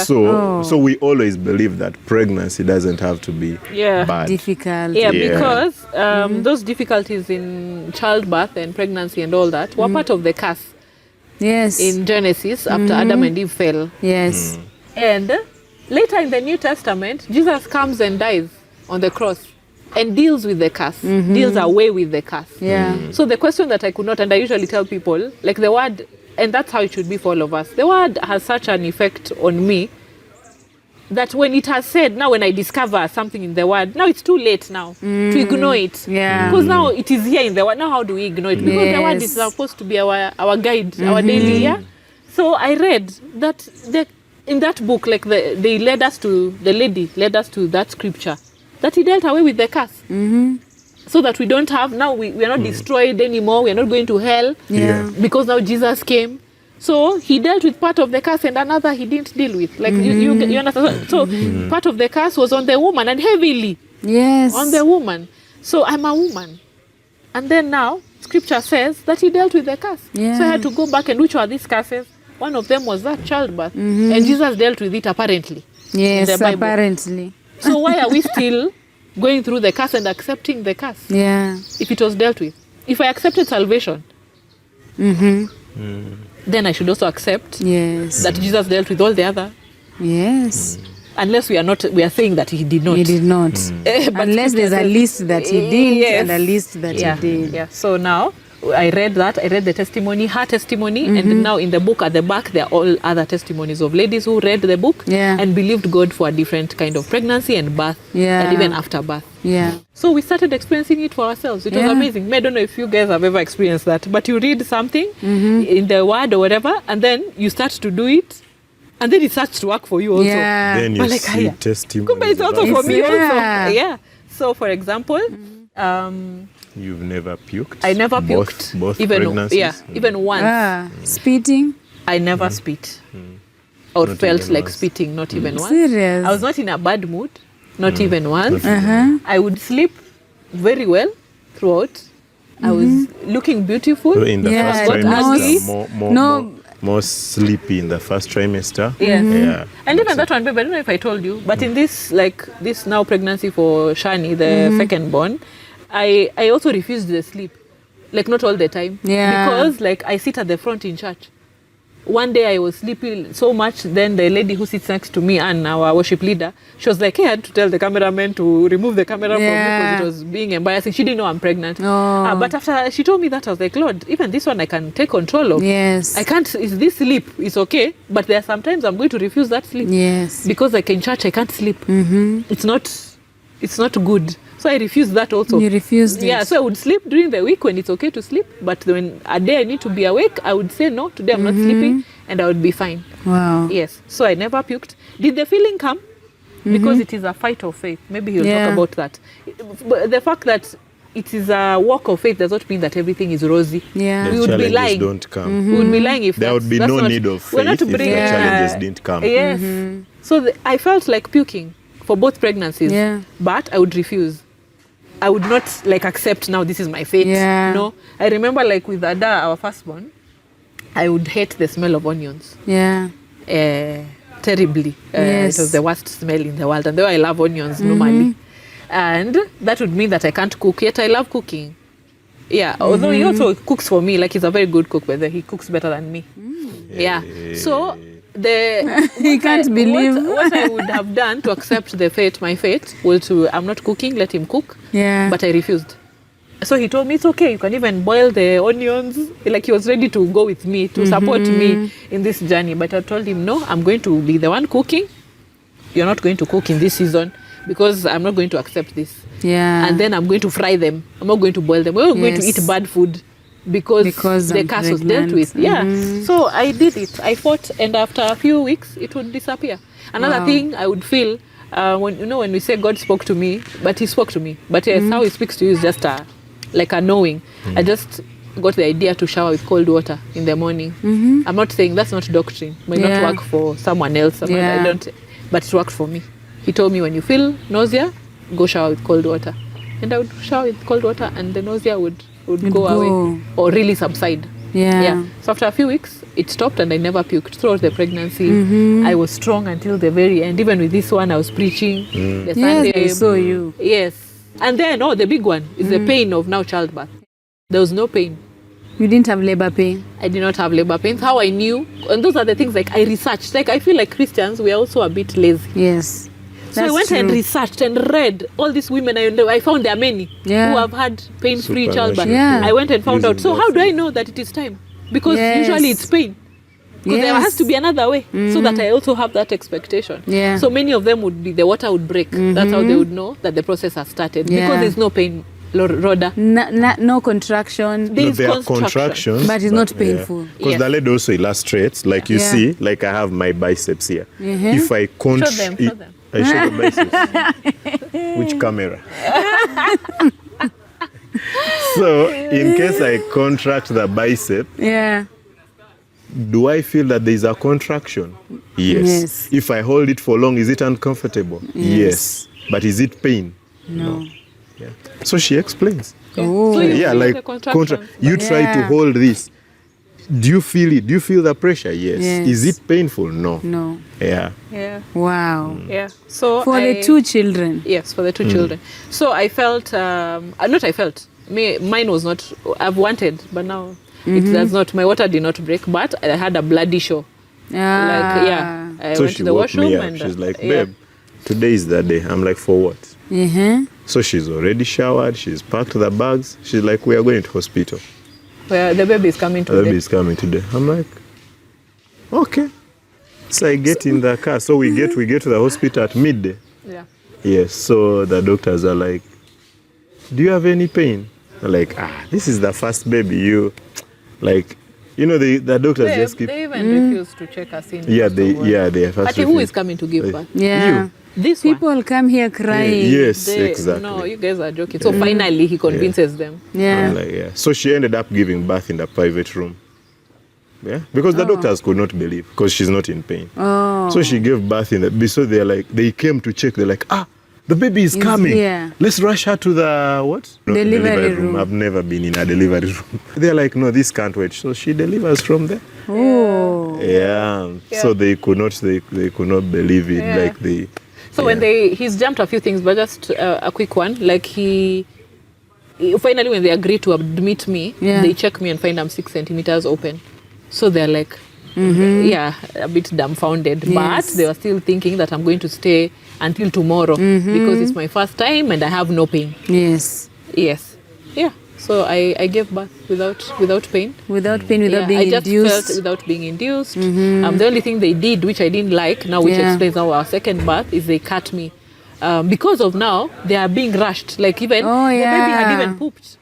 So we always believe that pregnancy doesn't have to be bad. Difficult. Because those difficulties in childbirth and pregnancy and all that were part of the curse. Yes. In Genesis, after Adam and Eve fell. Yes. And later in the New Testament, Jesus comes and dies on the cross and deals with the curse, deals away with the curse. So the question that I could not, and I usually tell people, like the word, and that's how it should be for all of us, the word has such an effect on me that when it has said, now when I discover something in the word, now it's too late now to ignore it. Because now it is here in the word. Now how do we ignore it? Because the word is supposed to be our guide, our daily. So I read that in that book, like the lady led us to that scripture, that He dealt away with the curse. So that we don't have, now we are not destroyed anymore, we are not going to hell, because now Jesus came. So He dealt with part of the curse and another He didn't deal with. Like you understand? So part of the curse was on the woman, and heavily on the woman. So I'm a woman. And then now, scripture says that He dealt with the curse. So I had to go back, and which are these curses? One of them was that childbirth. And Jesus dealt with it apparently. Yes, in the Bible. apparently. So why are we still going through the curse and accepting the curse? If it was dealt with. If I accepted salvation, then I should also accept that Jesus dealt with all the other unless we are saying that he did not. He did not. But Unless there's a list that he did Yes. and a list that Yeah. he did. Yeah. So now I read the testimony, her testimony, and now in the book at the back there are all other testimonies of ladies who read the book and believed God for a different kind of pregnancy and birth, and even after birth. Yeah. So we started experiencing it for ourselves. It was amazing. I don't know if you guys have ever experienced that, but you read something in the word or whatever, and then you start to do it, and then it starts to work for you also. Yeah. Then you But like, see higher. testimony. Kumbe it's also for me also. Yeah. Yeah. So for example, You've never puked? I never puked. Both even pregnancies? even once. Spitting. I never spit or Not felt even like once. spitting, not even once. Serious. I was not in a bad mood, not even once. Uh-huh. I would sleep very well throughout. I was looking beautiful. So in the Yeah, first got trimester, more sleepy in the first trimester. Yes. Yeah. And even that one, babe, I don't know if I told you, but in this now pregnancy for Shani, the second born, I also refused the sleep. Like not all the time. Yeah. Because like I sit at the front in church. One day I was sleeping so much, then the lady who sits next to me, Anne, our worship leader, she was like, hey, I had to tell the cameraman to remove the camera from me because it was being embarrassing. She didn't know I'm pregnant. Oh. But after she told me that, I was like, Lord, even this one I can take control of. Yes. I can't, is this sleep? It's okay. But there are sometimes I'm going to refuse that sleep. Yes. Because like in church, I can't sleep. It's not good. So I refused that also. You refused it. Yeah, so I would sleep during the week when it's okay to sleep. But when a day I need to be awake, I would say, no, today I'm not sleeping. And I would be fine. Wow. Yes. So I never puked. Did the feeling come? Because it is a fight of faith. Maybe he'll talk about that. But the fact that it is a walk of faith does not mean that everything is rosy. Yeah. We would be Challenges lying. don't come. We would be lying if There would be that's no not, need of we're not faith if the bringing- challenges didn't come. Yes. So I felt like puking for both pregnancies. Yeah. But I would refuse. I would not like accept now this is my fate. Yeah. No. I remember like with Ada, our firstborn, I would hate the smell of onions. Yeah. Terribly. Yes. It was the worst smell in the world. And though I love onions normally. And that would mean that I can't cook, yet I love cooking. Yeah. Although he also cooks for me, like he's a very good cook, but he cooks better than me. Yeah. So He can't believe. what I would have done to accept my fate was I'm not cooking, let him cook. Yeah. But I refused. So he told me it's okay, you can even boil the onions. Like he was ready to go with me, to support me in this journey. But I told him, no, I'm going to be the one cooking. You're not going to cook in this season because I'm not going to accept this. Yeah. And then I'm going to fry them. I'm not going to boil them. We're going to eat bad food because I'm the curse was dealt pregnant. with. Yeah. So I did it. I fought, and after a few weeks, it would disappear. Another thing I would feel when we say God spoke to me, but He spoke to me. But yes, how He speaks to you is just like a knowing. I just got the idea to shower with cold water in the morning. I'm not saying that's not doctrine. Might not work for someone else. But it worked for me. He told me when you feel nausea, go shower with cold water. And I would shower with cold water and the nausea would go away or really subside. Yeah. So after a few weeks, it stopped and I never puked throughout the pregnancy. I was strong until the very end. Even with this one, I was preaching. The Sunday. Yes, I saw you. Yes. And then, the big one is the pain of now childbirth. There was no pain. You didn't have labor pain? I did not have labor pains. How I knew, and those are the things like I researched. Like I feel like Christians, we are also a bit lazy. Yes. So I went and researched and read all these women. I found there are many who have had pain-free childbirth. Yeah. I went and found out. So how do I know that it is time? Because usually it's pain. Because there has to be another way, so that I also have that expectation. Yeah. So many of them would be the water would break. That's how they would know that the process has started. Because there's no pain, Rodah. No contraction. There are contractions, but it's not painful. Because the lady also illustrates, like you see, like I have my biceps here. If I Show them. I show the biceps. Which camera? So in case I contract the bicep, do I feel that there is a contraction? Yes. If I hold it for long, is it uncomfortable? Yes. But is it pain? No. Yeah. So she explains. Oh. So you feel like the contraction. you try to hold this. Do you feel it? Do you feel the pressure? Yes. Is it painful? No. No. Yeah. Yeah. Wow. Yeah. So For the two children. Yes, for the two children. So I felt, mine was not, I've wanted, but now it does not, my water did not break, but I had a bloody show. I So went she to the woke me washroom up. and She's like, babe, today is the day. I'm like, for what? Uh-huh. So she's already showered. She's packed the bags. She's like, we are going to hospital. Where the baby is coming The today. baby is coming today. I'm like, okay. So I get in the car. So we get to the hospital at midday. Yeah. Yes. So the doctors are like, do you have any pain? I'm like, this is the first baby. You, like, you know, the doctors just keep. They even refuse to check us in. Yeah, they have first. But who is coming to give birth? Yeah. You. This People come here crying. Yes, They- exactly. No, you guys are joking. So finally, he convinces them. Yeah. I'm like, yeah. So she ended up giving birth in the private room. Yeah, because the doctors could not believe, because she's not in pain. Oh. So she gave birth in the. So they're like, they came to check. They're like, the baby is coming. here. Let's rush her to the what? Delivery room. I've never been in a delivery room. They're like, no, this can't wait. So she delivers from there. Oh. Yeah. So they could not. They could not believe it. Yeah. Like they. So when he's jumped a few things, but just a quick one. Like finally when they agree to admit me, they check me and find I'm 6 centimeters open. So they're like, a bit dumbfounded. Yes. But they were still thinking that I'm going to stay until tomorrow because it's my first time and I have no pain. Yes. Yes. Yeah. So I gave birth without pain. Without pain, without being I just induced. felt without being induced. The only thing they did, which I didn't like, now which explains now our second birth, is they cut me. Because of now, they are being rushed. Like even the baby had even pooped.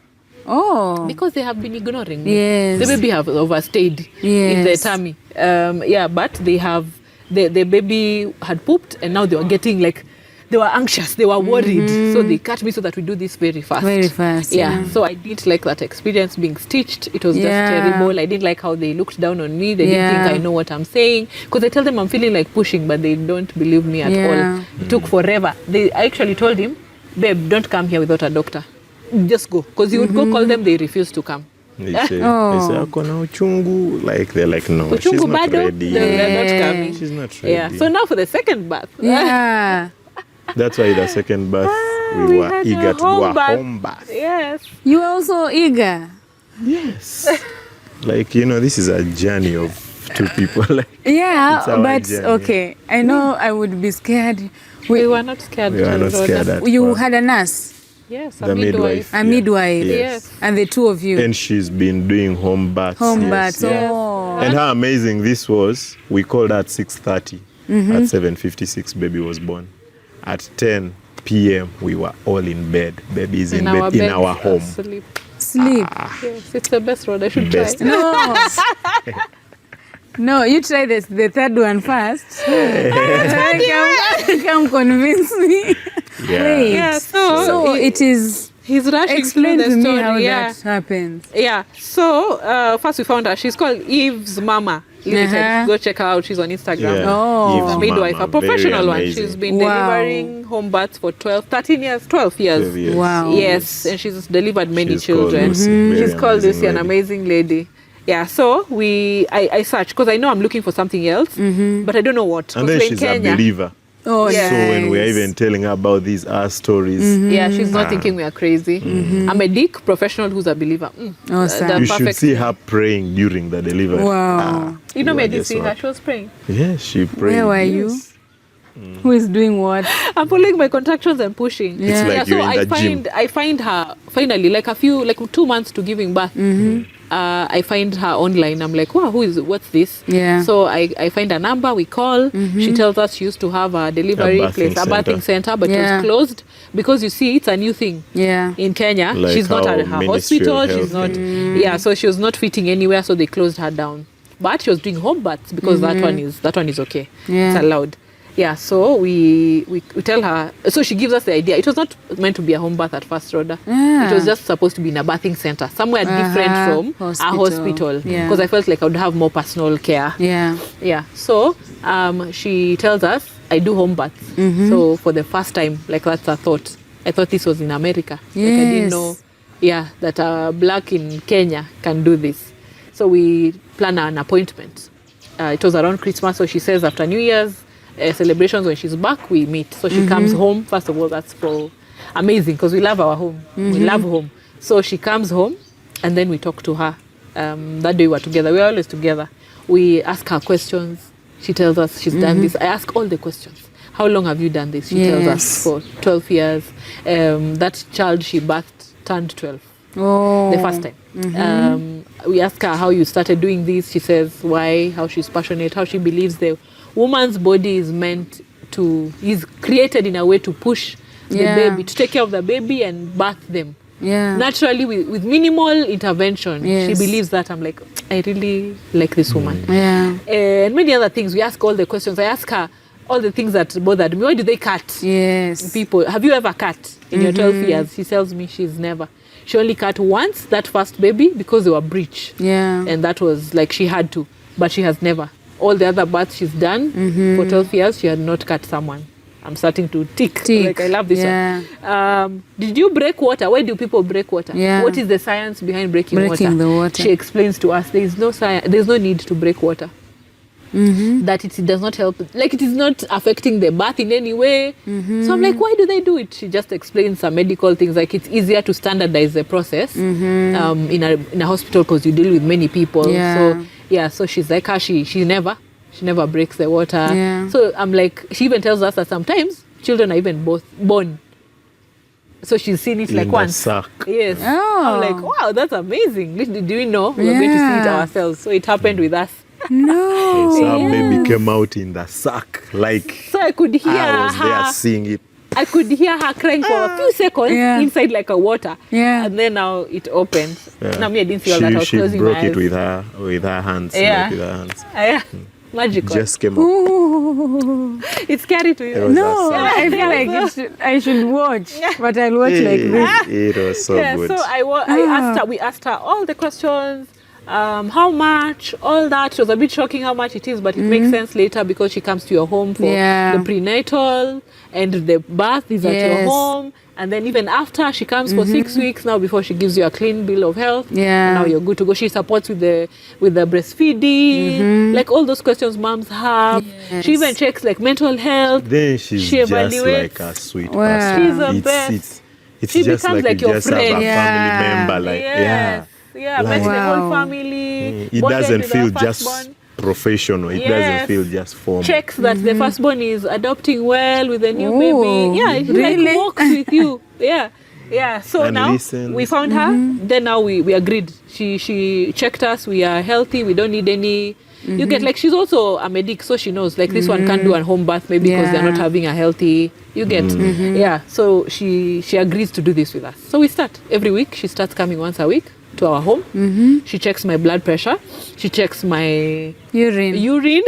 Oh. Because they have been ignoring me. Yes. The baby have overstayed in the tummy. But they have, the baby had pooped and now they were getting like, they were anxious, they were worried. So they cut me so that we do this very fast. Very fast. Yeah. So I didn't like that experience being stitched. It was just terrible. I didn't like how they looked down on me. They didn't think I know what I'm saying. Because I tell them I'm feeling like pushing, but they don't believe me at all. It took forever. I actually told him, babe, don't come here without a doctor. Just go. Because you would go call them, they refuse to come. They say, akona uchungu. Like they're like, no, she's Uchungu not bado, ready. they're not coming. She's not ready. Yeah. So now for the second birth. Yeah. That's why the second birth we were had eager a to do a home home birth. Yes. You are also eager. Yes. Like, this is a journey of two people. Like, Yeah, It's our but journey. okay. I know I would be scared. We were not scared. we were not Rodah. scared at You all. had a nurse, Yes, The a midwife. a midwife, Yes. and the two of you. And she's been doing home births. Home yes, births. yeah. Oh. And how amazing this was, we called her at 6:30. At 7:56, baby was born. At 10 p.m., we were all in bed. Baby is in bed in our home. Asleep. Sleep. Yes, it's the best road. I should Best. try. No. No, you try this, the third one first. Come convince me. Yeah. Wait. Yeah, So it is. He's rushing Explain through to the me story. how Yeah. that happens. Yeah. So first we found her. She's called Eve's Mama Limited. Uh-huh. Go check her out. She's on Instagram. Yeah. Oh. Eve's A midwife, mama, a professional very one. amazing. She's been Wow. delivering home births for 12 years. 12 years. Wow. Yes, and she's delivered many She's called children. Lucy. Very She's called amazing Lucy, an lady. amazing lady. Yeah, so I searched because I know I'm looking for something else, but I don't know what. 'Cause And then we're in she's a Kenya. believer. Oh, Yeah. So when we're nice. even telling her about these stories, Yeah, she's not thinking we are crazy. I'm a dick professional who's a believer. Awesome. The you should perfect see thing. her praying during the delivery. Wow. You know, You me, I are did just see her. what? She was praying. Yeah, she prayed. Where were you? yes. Who is doing what? I'm following my contractions and pushing. It's like yeah, you're so in the gym. I find her finally, like 2 months to giving birth. I find her online. I'm like, wow, what's this? Yeah. So I find a number, we call. She tells us she used to have a delivery A birthing place, a birthing center, but it Yeah. was closed because you see, it's a new thing. Yeah. In Kenya, Like she's not how at her Ministry of hospital. She's Health, not. Yeah, so she was not fitting anywhere, so they closed her down. But she was doing home births because that one is okay. Yeah. It's allowed. Yeah, so we tell her. So she gives us the idea. It was not meant to be a home birth at first, Rodah. Yeah. It was just supposed to be in a birthing center, somewhere different from Hospital. a hospital. Yeah. Because I felt like I would have more personal care. Yeah. Yeah. So she tells us I do home births. So for the first time, like that's a thought. I thought this was in America. Like I didn't Yes. know, that a black in Kenya can do this. So we plan an appointment. It was around Christmas, so she says after New Year's celebrations, when she's back, we meet. So she comes home. First of all, that's amazing because we love our home. We love home. So she comes home, and then we talk to her. That day we were together. We were always together. We ask her questions. She tells us she's done this. I ask all the questions. how long have you done this? She tells us for 12 years. That child she birthed turned 12. The first time. We ask her how you started doing this. She says why, how she's passionate, how she believes the woman's body is created in a way to push the baby, to take care of the baby and birth them. Naturally, with minimal intervention. She believes that. I'm like, I really like this woman. And many other things. We ask all the questions. I ask her all the things that bothered me. Why do they cut people? Have you ever cut in your 12 years? She tells me she's never. She only cut once, that first baby, because they were breech. And that was like she had to. But she has never. All the other births she's done for 12 years, she had not cut someone. I'm starting to tick. Like, I love this one. Did you break water? Why do people break water? What is the science behind breaking the water? She explains to us there is no science. There's no need to break water. That it does not help. Like, it is not affecting the birth in any way. So I'm like, why do they do it? She just explains some medical things. Like, it's easier to standardize the process in a hospital because you deal with many people. So she's like, she never breaks the water. So I'm like, she even tells us that sometimes children are even both born. So she's seen it like once. Sack. Yes. I'm like, wow, that's amazing. Do we know? We're going to see it ourselves. So it happened with us. Some baby came out in the sack. Like, so I could hear I was her. there seeing it. I could hear her crying for a few seconds inside like a water. And then now it opened. Now me, I didn't see all that. I was She closing broke my eyes. it with her hands. Like with her hands. Magical. Just came up. It's scary to It you. was No, a sack. I feel like I should watch, but I'll watch like this. It was so good. So I asked her. We asked her all the questions. How much, all that. It was a bit shocking how much it is, but it makes sense later because she comes to your home for the prenatal and the birth is at your home. And then even after, she comes for 6 weeks now before she gives you a clean bill of health. And now you're good to go. She supports with the breastfeeding, like all those questions moms have. She even checks like mental health. Then she's she just evaluates. like a sweet Wow. person. She's the best. It's She just becomes like you your just friend. have a family member. Like, met the whole family. It bonded doesn't with feel her just firstborn. professional. It doesn't feel just formal. Checks that the firstborn is adopting well with the new Oh, baby. He really? like walks with you. So And now listens. we found her. Then now we agreed. She checked us. We are healthy. We don't need any. You get like, she's also a medic, so she knows like this one can't do a home birth maybe because they're not having a healthy. You get So she agrees to do this with us. So we start every week. She starts coming once a week to our home. She checks my blood pressure. She checks my Urine.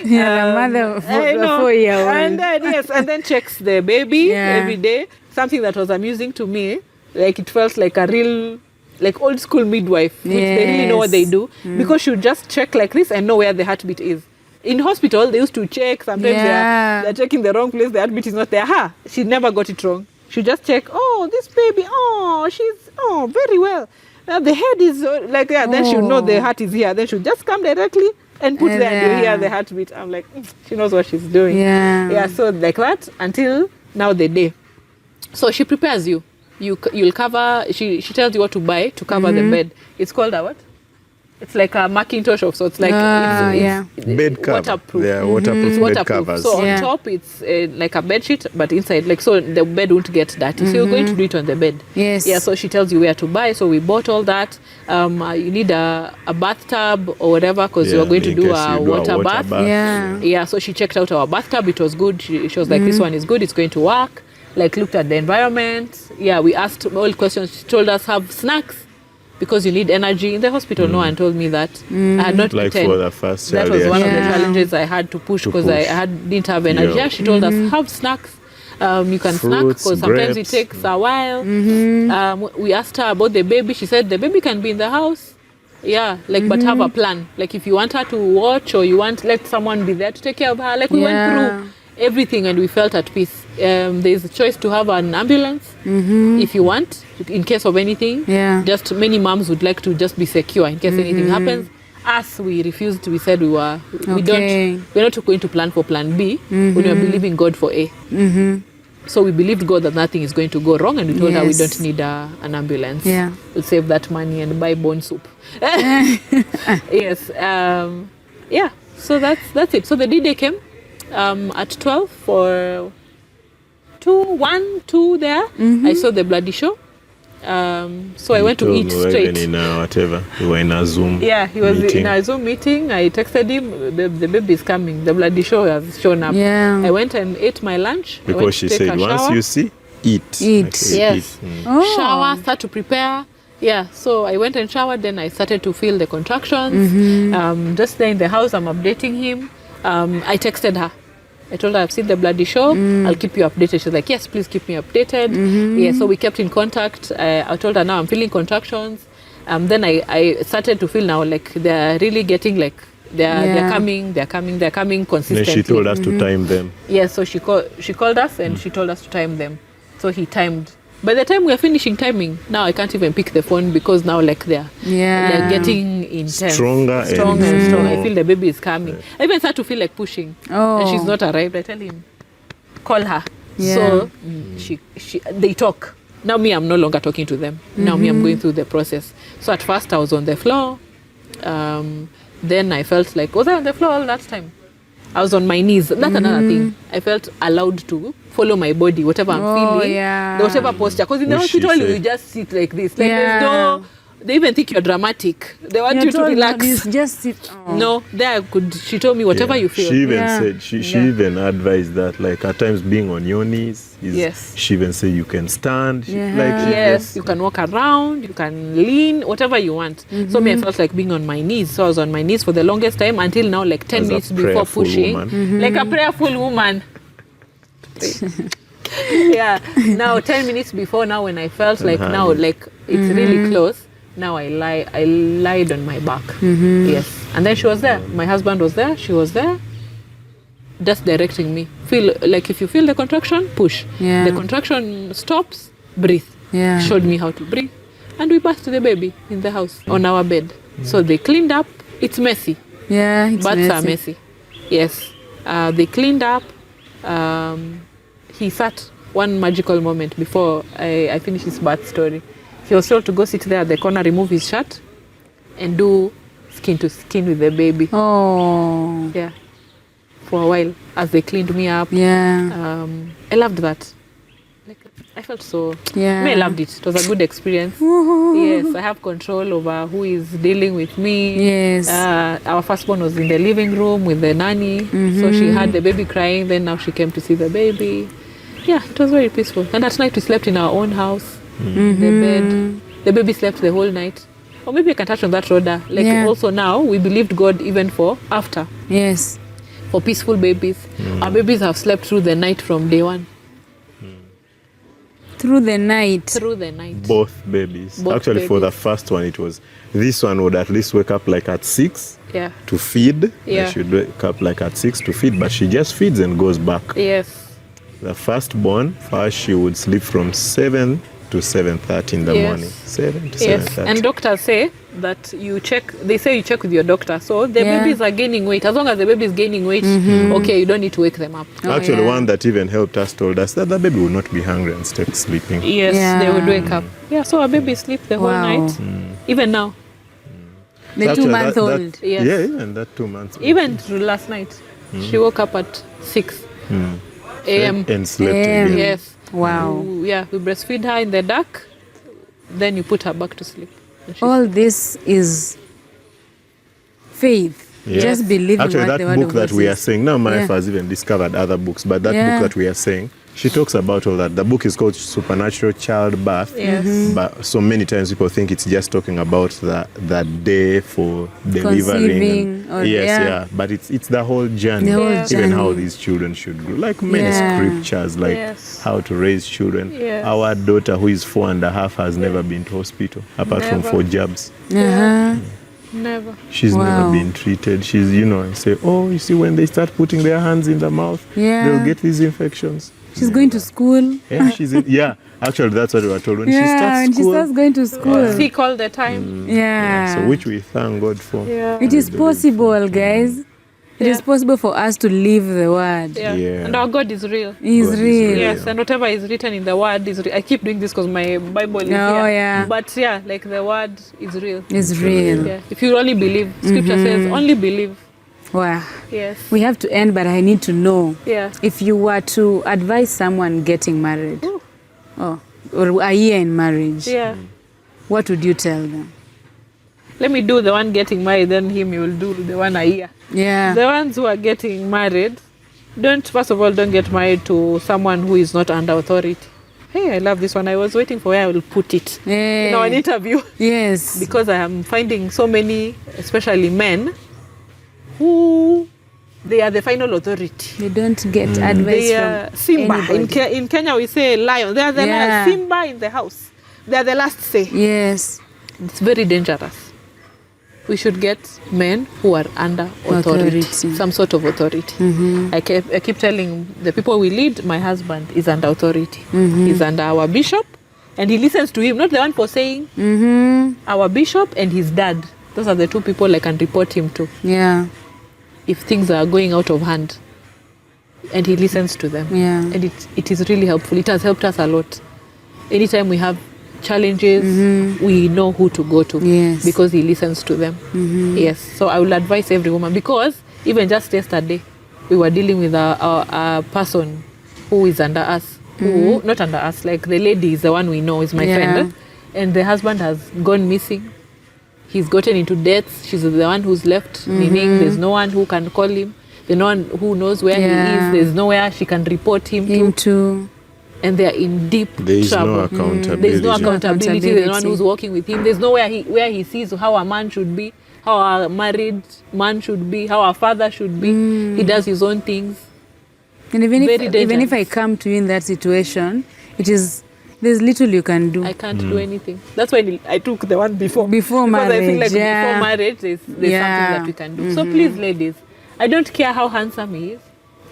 The mother of the 4-year-old. And then checks the baby every day. Something that was amusing to me, like it felt like a real, like old school midwife, which they really know what they do, because she would just check like this and know where the heartbeat is. In hospital, they used to check. Sometimes they're checking the wrong place. The heartbeat is not there. She never got it wrong. She just check. Oh, this baby. Oh, she's very well. The head is like Then she'll know the heart is here. Then she'll just come directly and put there and you hear the heartbeat. I'm like, she knows what she's doing. So like that until now the day. So she prepares you. You'll cover. She tells you what to buy to cover the bed. It's called a what? It's like a Macintosh of sorts. Like it's bed cover. Waterproof. They are waterproof It's bed waterproof. covers. So on top it's like a bed sheet, but inside so the bed won't get dirty. So you're going to do it on the bed. So she tells you where to buy. So we bought all that. You need a bathtub or whatever because you're going to do a water bath. So she checked out our bathtub. It was good. She was like, this one is good. It's going to work. Like looked at the environment. We asked all questions. She told us have snacks because you need energy. In the hospital, no one told me that. I had not like eaten. for the first That child. was one of the challenges I had to push because I didn't have energy. She told us have snacks. You can snack Fruits, because sometimes grapes. it takes a while. We asked her about the baby. She said the baby can be in the house. But have a plan. Like if you want her to watch or you want let someone be there to take care of her. Like we went through everything and we felt at peace. There's a choice to have an ambulance if you want, in case of anything. Just many moms would like to just be secure in case anything happens. Us, we refused. We said we're not going to plan for plan B when we are believing God for A. So we believed God that nothing is going to go wrong, and we told her we don't need an ambulance. We'll save that money and buy bone soup. So that's it. So the D-Day came. At 12 for 2 there, I saw the bloody show. So I went to eat straight. Even in whatever, you were in a Zoom. Yeah, he was meeting. in a Zoom meeting. I texted him, the baby is coming. The bloody show has shown up. Yeah. I went and ate my lunch. Because she said, once you see, eat. Eat. Yes. Oh. Shower, start to prepare. Yeah, so I went and showered, then I started to feel the contractions. Just there in the house, I'm updating him. I texted her. I told her I've seen the bloody show. I'll keep you updated. She's like, yes, please keep me updated. Yeah, so we kept in contact. I told her now I'm feeling contractions. Then I started to feel now like they're really getting like they're coming consistently. Then she told us to time them. Yeah, so she called us and she told us to time them. So he timed. By the time we are finishing timing, now I can't even pick the phone because now like they're getting intense. Stronger and strong. I more. feel the baby is coming. I even start to feel like pushing. And she's not arrived. I tell him, call her. Yeah. So they talk. Now me, I'm no longer talking to them. Now me, I'm going through the process. So at first I was on the floor. Then I felt like, was I on the floor all that time? I was on my knees. That's another thing. I felt allowed to follow my body, whatever I'm feeling, whatever posture. Because in the hospital, you just sit like this. Like there's no, they even think you're dramatic. They want you to relax. Just sit. No, she told me whatever you feel. She even said, she even advised that, like, at times being on your knees is, she even said you can stand. Yes, you can walk around, you can lean, whatever you want. So me, I felt like being on my knees. So I was on my knees for the longest time until now, like 10 minutes before pushing. Like a prayerful woman. Yeah, now 10 minutes before now when I felt like now like it's really close, now I lied on my back. Yes, and then she was there, my husband was there, she was there just directing me. Feel like if you feel the contraction, push. The contraction stops, breathe. Showed me how to breathe, and we birthed the baby in the house on our bed. So they cleaned up. It's messy. It's births are messy. Yes, they cleaned up. He sat one magical moment before I finished his birth story. He was told to go sit there at the corner, remove his shirt, and do skin to skin with the baby. Oh. Yeah. For a while, as they cleaned me up. Yeah. I loved that. Like, I felt so. Yeah. I loved it. It was a good experience. Yes, I have control over who is dealing with me. Yes. Our firstborn was in the living room with the nanny. So she had the baby crying. Then now she came to see the baby. Yeah, it was very peaceful. And at night we slept in our own house, the bed. The baby slept the whole night. Or maybe I can touch on that, Rodah. Like also now, we believed God even for after. Yes. For peaceful babies. Our babies have slept through the night from day one. Through the night. Through the night. Both babies. Both Actually, babies. for the first one, it was, this one would at least wake up like at 6 to feed. Yeah. She would wake up like at 6 to feed, but she just feeds and goes back. Yes. The firstborn, first she would sleep from 7 to 7:30 in the morning. 7 to 7:30. And doctors say that you check with your doctor. So the babies are gaining weight. As long as the baby is gaining weight, okay, you don't need to wake them up. Actually, one that even helped us told us that the baby would not be hungry and start sleeping. Yes, they would wake up. Yeah, so our baby sleep the whole night. Even now. The Actually, 2-month-old. Yes. Yeah, even that 2 months. Even last night, she woke up at 6 a.m. And slept again. Yes. Wow. Yeah, we breastfeed her in the dark. Then you put her back to sleep. All this is faith. Yes. Just believing Actually, what that the word book of that God we are says. saying, now my wife has even discovered other books, but that book that we are saying, she talks about all that. The book is called Supernatural Childbirth. Yes. But so many times people think it's just talking about that day for delivering. Conceiving, But it's the whole journey. The whole Even journey. how these children should grow. Like many scriptures, like how to raise children. Yes. Our daughter, who is 4.5, has never been to hospital, apart from 4 jabs. Never. She's never been treated. She's, say, oh, you see, when they start putting their hands in the mouth, they'll get these infections. She's going to school. Yeah, actually, that's what we were told. When she starts when school, she starts going to school. Sick all the time. so which we thank God for. It is possible, guys. It is possible for us to live the word. And our God is real. He is real. Yes, and whatever is written in the word is real. I keep doing this because my Bible is here. But like the word is real. It's real. If you only believe, Scripture says only believe. Wow. Yes. We have to end, but I need to know. Yeah. If you were to advise someone getting married, or a year in marriage, Yeah. what would you tell them? Let me do the one getting married, then him, you will do the one a year. Yeah. The ones who are getting married, first of all, don't get married to someone who is not under authority. Hey, I love this one. I was waiting for where I will put it in our interview. Yes. Because I am finding so many, especially men, who they are the final authority. They don't get advice They are from Simba. anybody. In Kenya, we say lion. They are the Yeah. Simba in the house. They are the last say. Yes. It's very dangerous. We should get men who are under authority. Some sort of authority. I keep telling the people we lead, my husband is under authority. He's under our bishop, and he listens to him, not the one for saying. Our bishop and his dad. Those are the two people I can report him to Yeah. if things are going out of hand. And he listens to them. Yeah. And it is really helpful. It has helped us a lot. Anytime we have challenges, we know who to go to. Yes. Because he listens to them. Yes. So I will advise every woman, because even just yesterday we were dealing with a person who is under us, who not under us, like the lady is the one we know is my friend, and the husband has gone missing. He's gotten into debts. She's the one who's left, meaning there's no one who can call him. There's no one who knows where he is. There's nowhere she can report him to. And they are in deep There is trouble. no accountability. There's no accountability. There's no one who's working with him. There's nowhere where he sees how a man should be, how a married man should be, how a father should be. He does his own things. And even Very if I come to you in that situation, there's little you can do. I can't do anything. That's why I took the one before. Before because marriage, I feel like yeah. before marriage, there's something that we can do. So please, ladies, I don't care how handsome he is.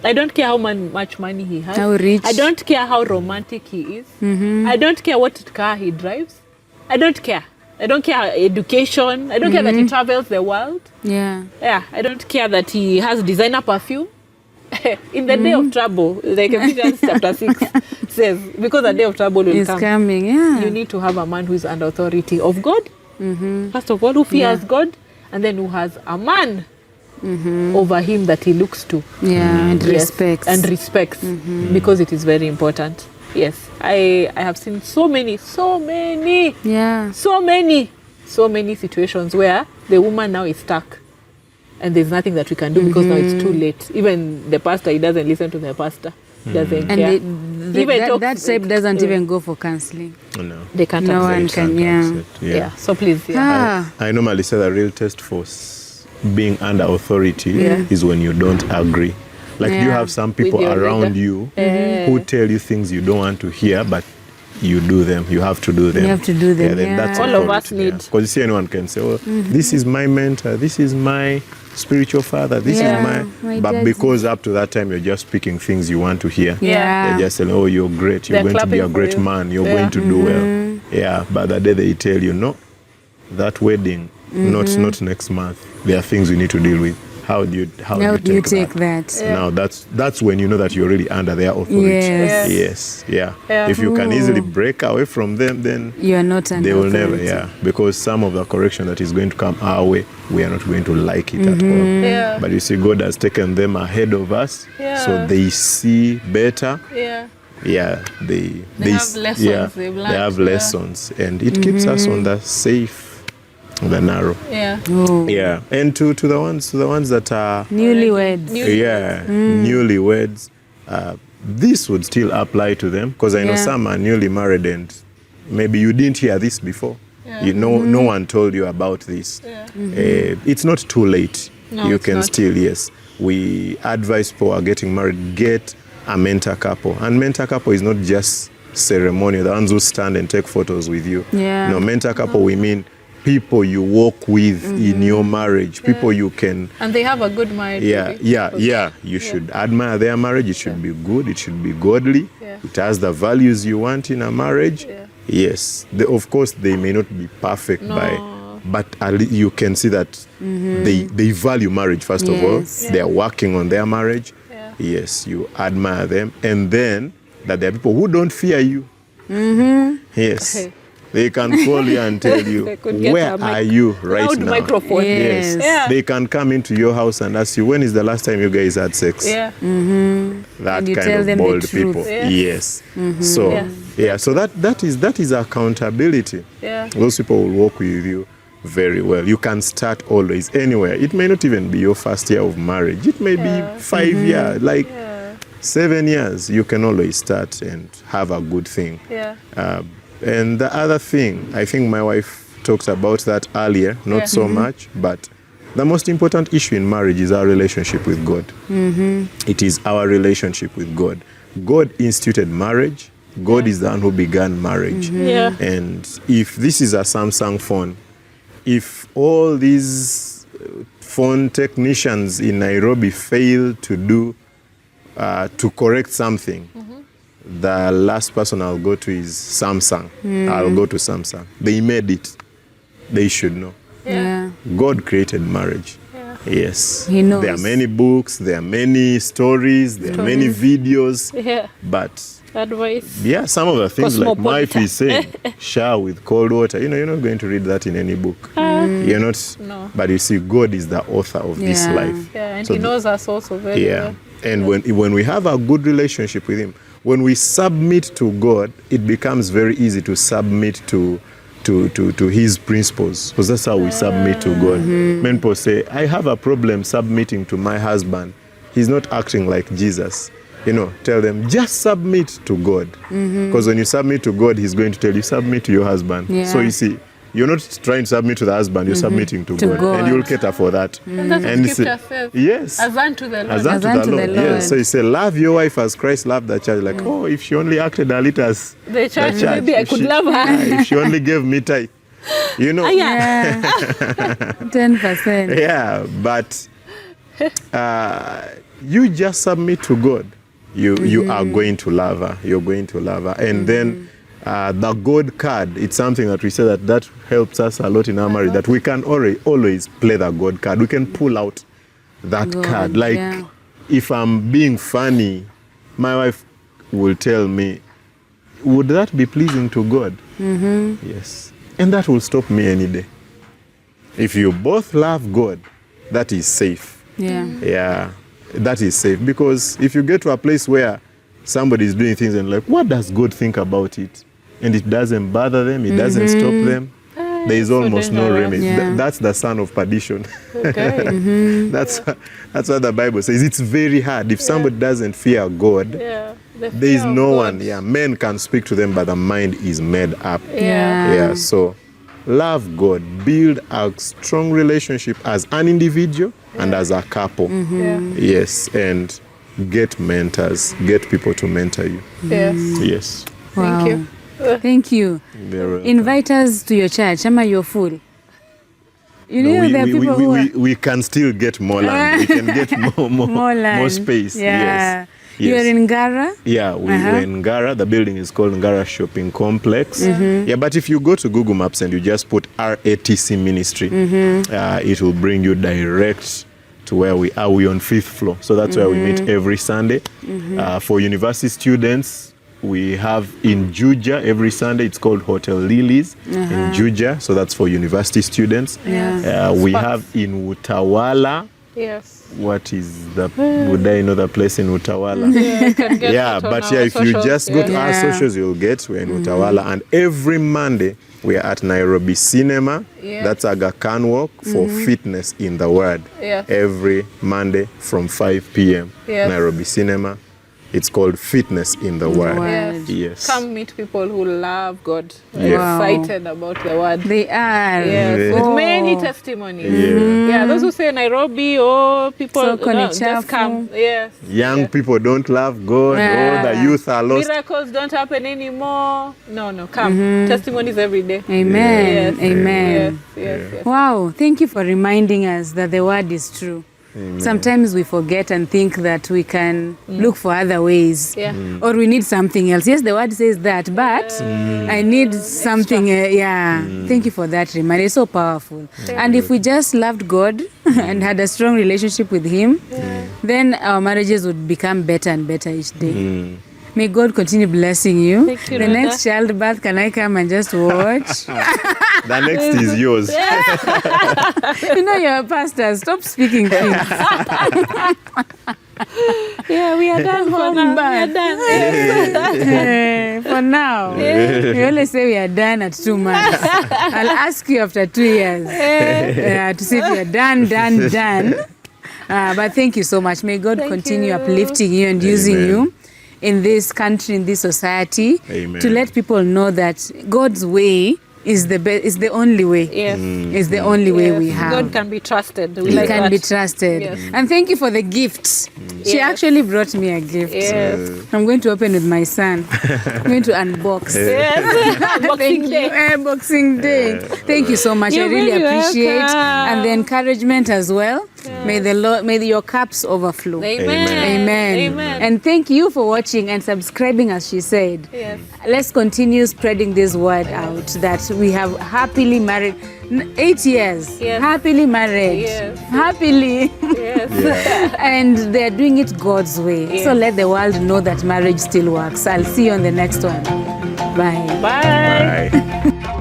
I don't care how much money he has. How rich. I don't care how romantic he is. I don't care what car he drives. I don't care. I don't care education. I don't care that he travels the world. Yeah. Yeah, I don't care that he has designer perfume. In the day of trouble, like Ephesians chapter 6 says, because the day of trouble will It's come. coming, yeah. You need to have a man who is under authority of God. First of all, who fears God, and then who has a man over him that he looks to. Yeah, and Yes, respects. and respects, because it is very important. Yes, I have seen so many Yeah. situations where the woman now is stuck, and there's nothing that we can do because now it's too late. Even the pastor, he doesn't listen to the pastor, doesn't And care. that type doesn't even go for counseling. No. They can't No one accept. can, yeah. Accept, Yeah. So please, I normally say the real test for being under authority is when you don't agree. Like you have some people With your around leader. you who tell you things you don't want to hear, but you do them. You have to do them. You have to do them, Then that's yeah. All of us authority, need. Because you see, anyone can say, "Oh, this is my mentor. This is my spiritual father. This Yeah, is my But daddy. because up to that time you're just speaking things you want to hear. Yeah. They're just saying, "Oh, you're great. You're They're going to be a clapping for great you. man. You're Yeah. going to do well." Yeah. But the day they tell you, "No, that wedding, not next month. There are things we need to deal with." How do you take that? Yeah. Now that's when you know that you're really under their authority. Yes. Yes. Yeah. Yeah. If you can easily break away from them, then You are not under they will authority. never. Yeah. Because some of the correction that is going to come our way, we are not going to like it at all. Yeah. But you see, God has taken them ahead of us, Yeah. so they see better. Yeah. Yeah, they have lessons Yeah, they've they learned, have yeah. lessons, and it keeps us on the safe, the narrow. Yeah. Oh. Yeah, and to the ones that are Newlyweds. newlyweds, this would still apply to them, because I know Yeah. some are newly married and maybe you didn't hear this before. Yeah. You know, no one told you about this. Yeah. It's not too late. No, You it's can not. still, yes. We advise people who are getting married, get a mentor couple. And mentor couple is not just ceremonial, the ones who stand and take photos with you. Yeah. No, mentor couple, we mean people you walk with in your marriage, people you can And they have a good marriage. you should admire their marriage. It should be good. It should be godly. Yeah. It has the values you want in a marriage. Yeah. Yes. Of course, they may not be perfect but you can see that they value marriage, first of all. Yes. They are working on their marriage. Yeah. Yes, you admire them. And then that there are people who don't fear you. Yes. Okay. They can call you and tell you, where are you right loud now? Microphone. Yes. Yeah. They can come into your house and ask you, when is the last time you guys had sex? Yeah. That And you kind tell of them the bold truth. people. Yeah. Yes. So so that is accountability. Yeah. Those people will work with you very well. You can start always anywhere. It may not even be your first year of marriage. It may be 5 years, like 7 years. You can always start and have a good thing. Yeah. And the other thing, I think my wife talked about that earlier, not so much, but the most important issue in marriage is our relationship with God. It is our relationship with God. God instituted marriage. God is the one who began marriage. Yeah. And if this is a Samsung phone, if all these phone technicians in Nairobi fail to correct something, the last person I'll go to is Samsung. I'll go to Samsung. They made it. They should know. Yeah. God created marriage. Yeah. Yes. He knows. There are many books, there are many stories, there are many videos. Yeah. But Advice. yeah, some of the things like my wife Cosmopolitan. is saying, shower with cold water. You're not going to read that in any book. You're not. No. But you see, God is the author of this Yeah. life. Yeah, and So he knows us also very well. And when we have a good relationship with him, when we submit to God, it becomes very easy to submit to his principles, because that's how we submit to God. Many people say, I have a problem submitting to my husband. He's not acting like Jesus. Tell them, just submit to God. Because when you submit to God, he's going to tell you, submit to your husband. Yeah. So you see, you're not trying to submit to the husband, you're submitting to God. God. And you'll cater for that. And that's what you scripture say, says. yes. As unto the Lord. As unto unto the the Lord. Lord. Yes. So you say, love your wife as Christ loved the church. Like, oh, if she only acted a little as The church, maybe I if could she- love her. If she only gave me tithe. Yeah. 10%. Yeah, but you just submit to God. You are going to love her. You're going to love her. And then the God card, it's something that we say that helps us a lot in our marriage, that we can always play the God card. We can pull out that God, card. Like, yeah. if I'm being funny, my wife will tell me, would that be pleasing to God? Yes. And that will stop me any day. If you both love God, that is safe. Yeah. Yeah, that is safe. Because if you get to a place where somebody is doing things and like, what does God think about it? And it doesn't bother them, it doesn't stop them. There is almost no dangerous. remedy. Yeah. That's the son of perdition. Okay. That's what the Bible says. It's very hard. If somebody doesn't fear God, Yeah. The there is fear of no God. one. Yeah, men can speak to them, but the mind is made up. Yeah. Yeah, so love God, build a strong relationship as an individual and as a couple. Yeah. Yes, and get mentors, get people to mentor you. Yes. Yes. Wow. Thank you. Thank you. Very welcome. Invite us to your church. Ama, you're full. You know, there are people who are... we can still get more land. We can get more land. space. Yeah. Yes. You're in Ngara? Yeah, we're in Ngara. The building is called Ngara Shopping Complex. Yeah, but if you go to Google Maps and you just put RATC Ministry, it will bring you direct to where we are. We're on 5th floor. So that's where we meet every Sunday. For university students, we have in Juja every Sunday. It's called Hotel Lilies in Juja. So that's for university students. We have in Utawala. Yes. What is the, would I know the place in Utawala? Yeah, you can get Yeah, it on but our yeah, if you socials. just go to our Yeah. socials, you'll get we're in Utawala. And every Monday, we are at Nairobi Cinema. Yeah. That's Aga Khan Walk for Fitness in the Word. Yeah. Every Monday from 5 p.m. Yes. Nairobi Cinema. It's called Fitness in the Word. Word. Yes. Yes. Come meet people who love God. Yeah. Wow. Excited about the word. They are. Yes, Yeah. with Oh. many testimonies. Yeah. Yeah, those who say Nairobi or people Soko ni just chafu. come. Yes. Young Yeah. people don't love God. Yeah. Oh, the youth are lost. Miracles don't happen anymore. No, come. Testimonies every day. Amen. Yes. Amen. Yes. Wow, thank you for reminding us that the word is true. Sometimes we forget and think that we can look for other ways. Yeah. Or we need something else. Yes, the word says that, but I need something. Thank you for that reminder. It's so powerful. And if we just loved God and had a strong relationship with Him, then our marriages would become better and better each day. May God continue blessing you. Thank you, The Rodah. next childbirth, can I come and just watch? The next is yours. You know you're a pastor. Stop speaking things. Yeah, we are done for now. We are done. For now. We always say we are done at 2 months. I'll ask you after 2 years to see if you are done. But thank you so much. May God continue you. uplifting you and using you in this country, in this society, Amen. to let people know that God's way is the only way. Yes. Is the only way we have. God can be trusted. We He like can that. be trusted. Yes. And thank you for the gifts. She Yes. actually brought me a gift. Yes. I'm going to open with my son. I'm going to unbox. Yes. Thank Boxing you. Day. Boxing Day. Thank you so much. You're I really very appreciate welcome. and the encouragement as well. May the Lord, may your cups overflow. Amen. Amen. Amen. And thank you for watching and subscribing, as she said. Yes. Let's continue spreading this word out that we have happily married 8 years. Yes. Happily married. Yes. Happily. Yes. And they're doing it God's way. Yes. So let the world know that marriage still works. I'll see you on the next one. Bye. Bye. Bye.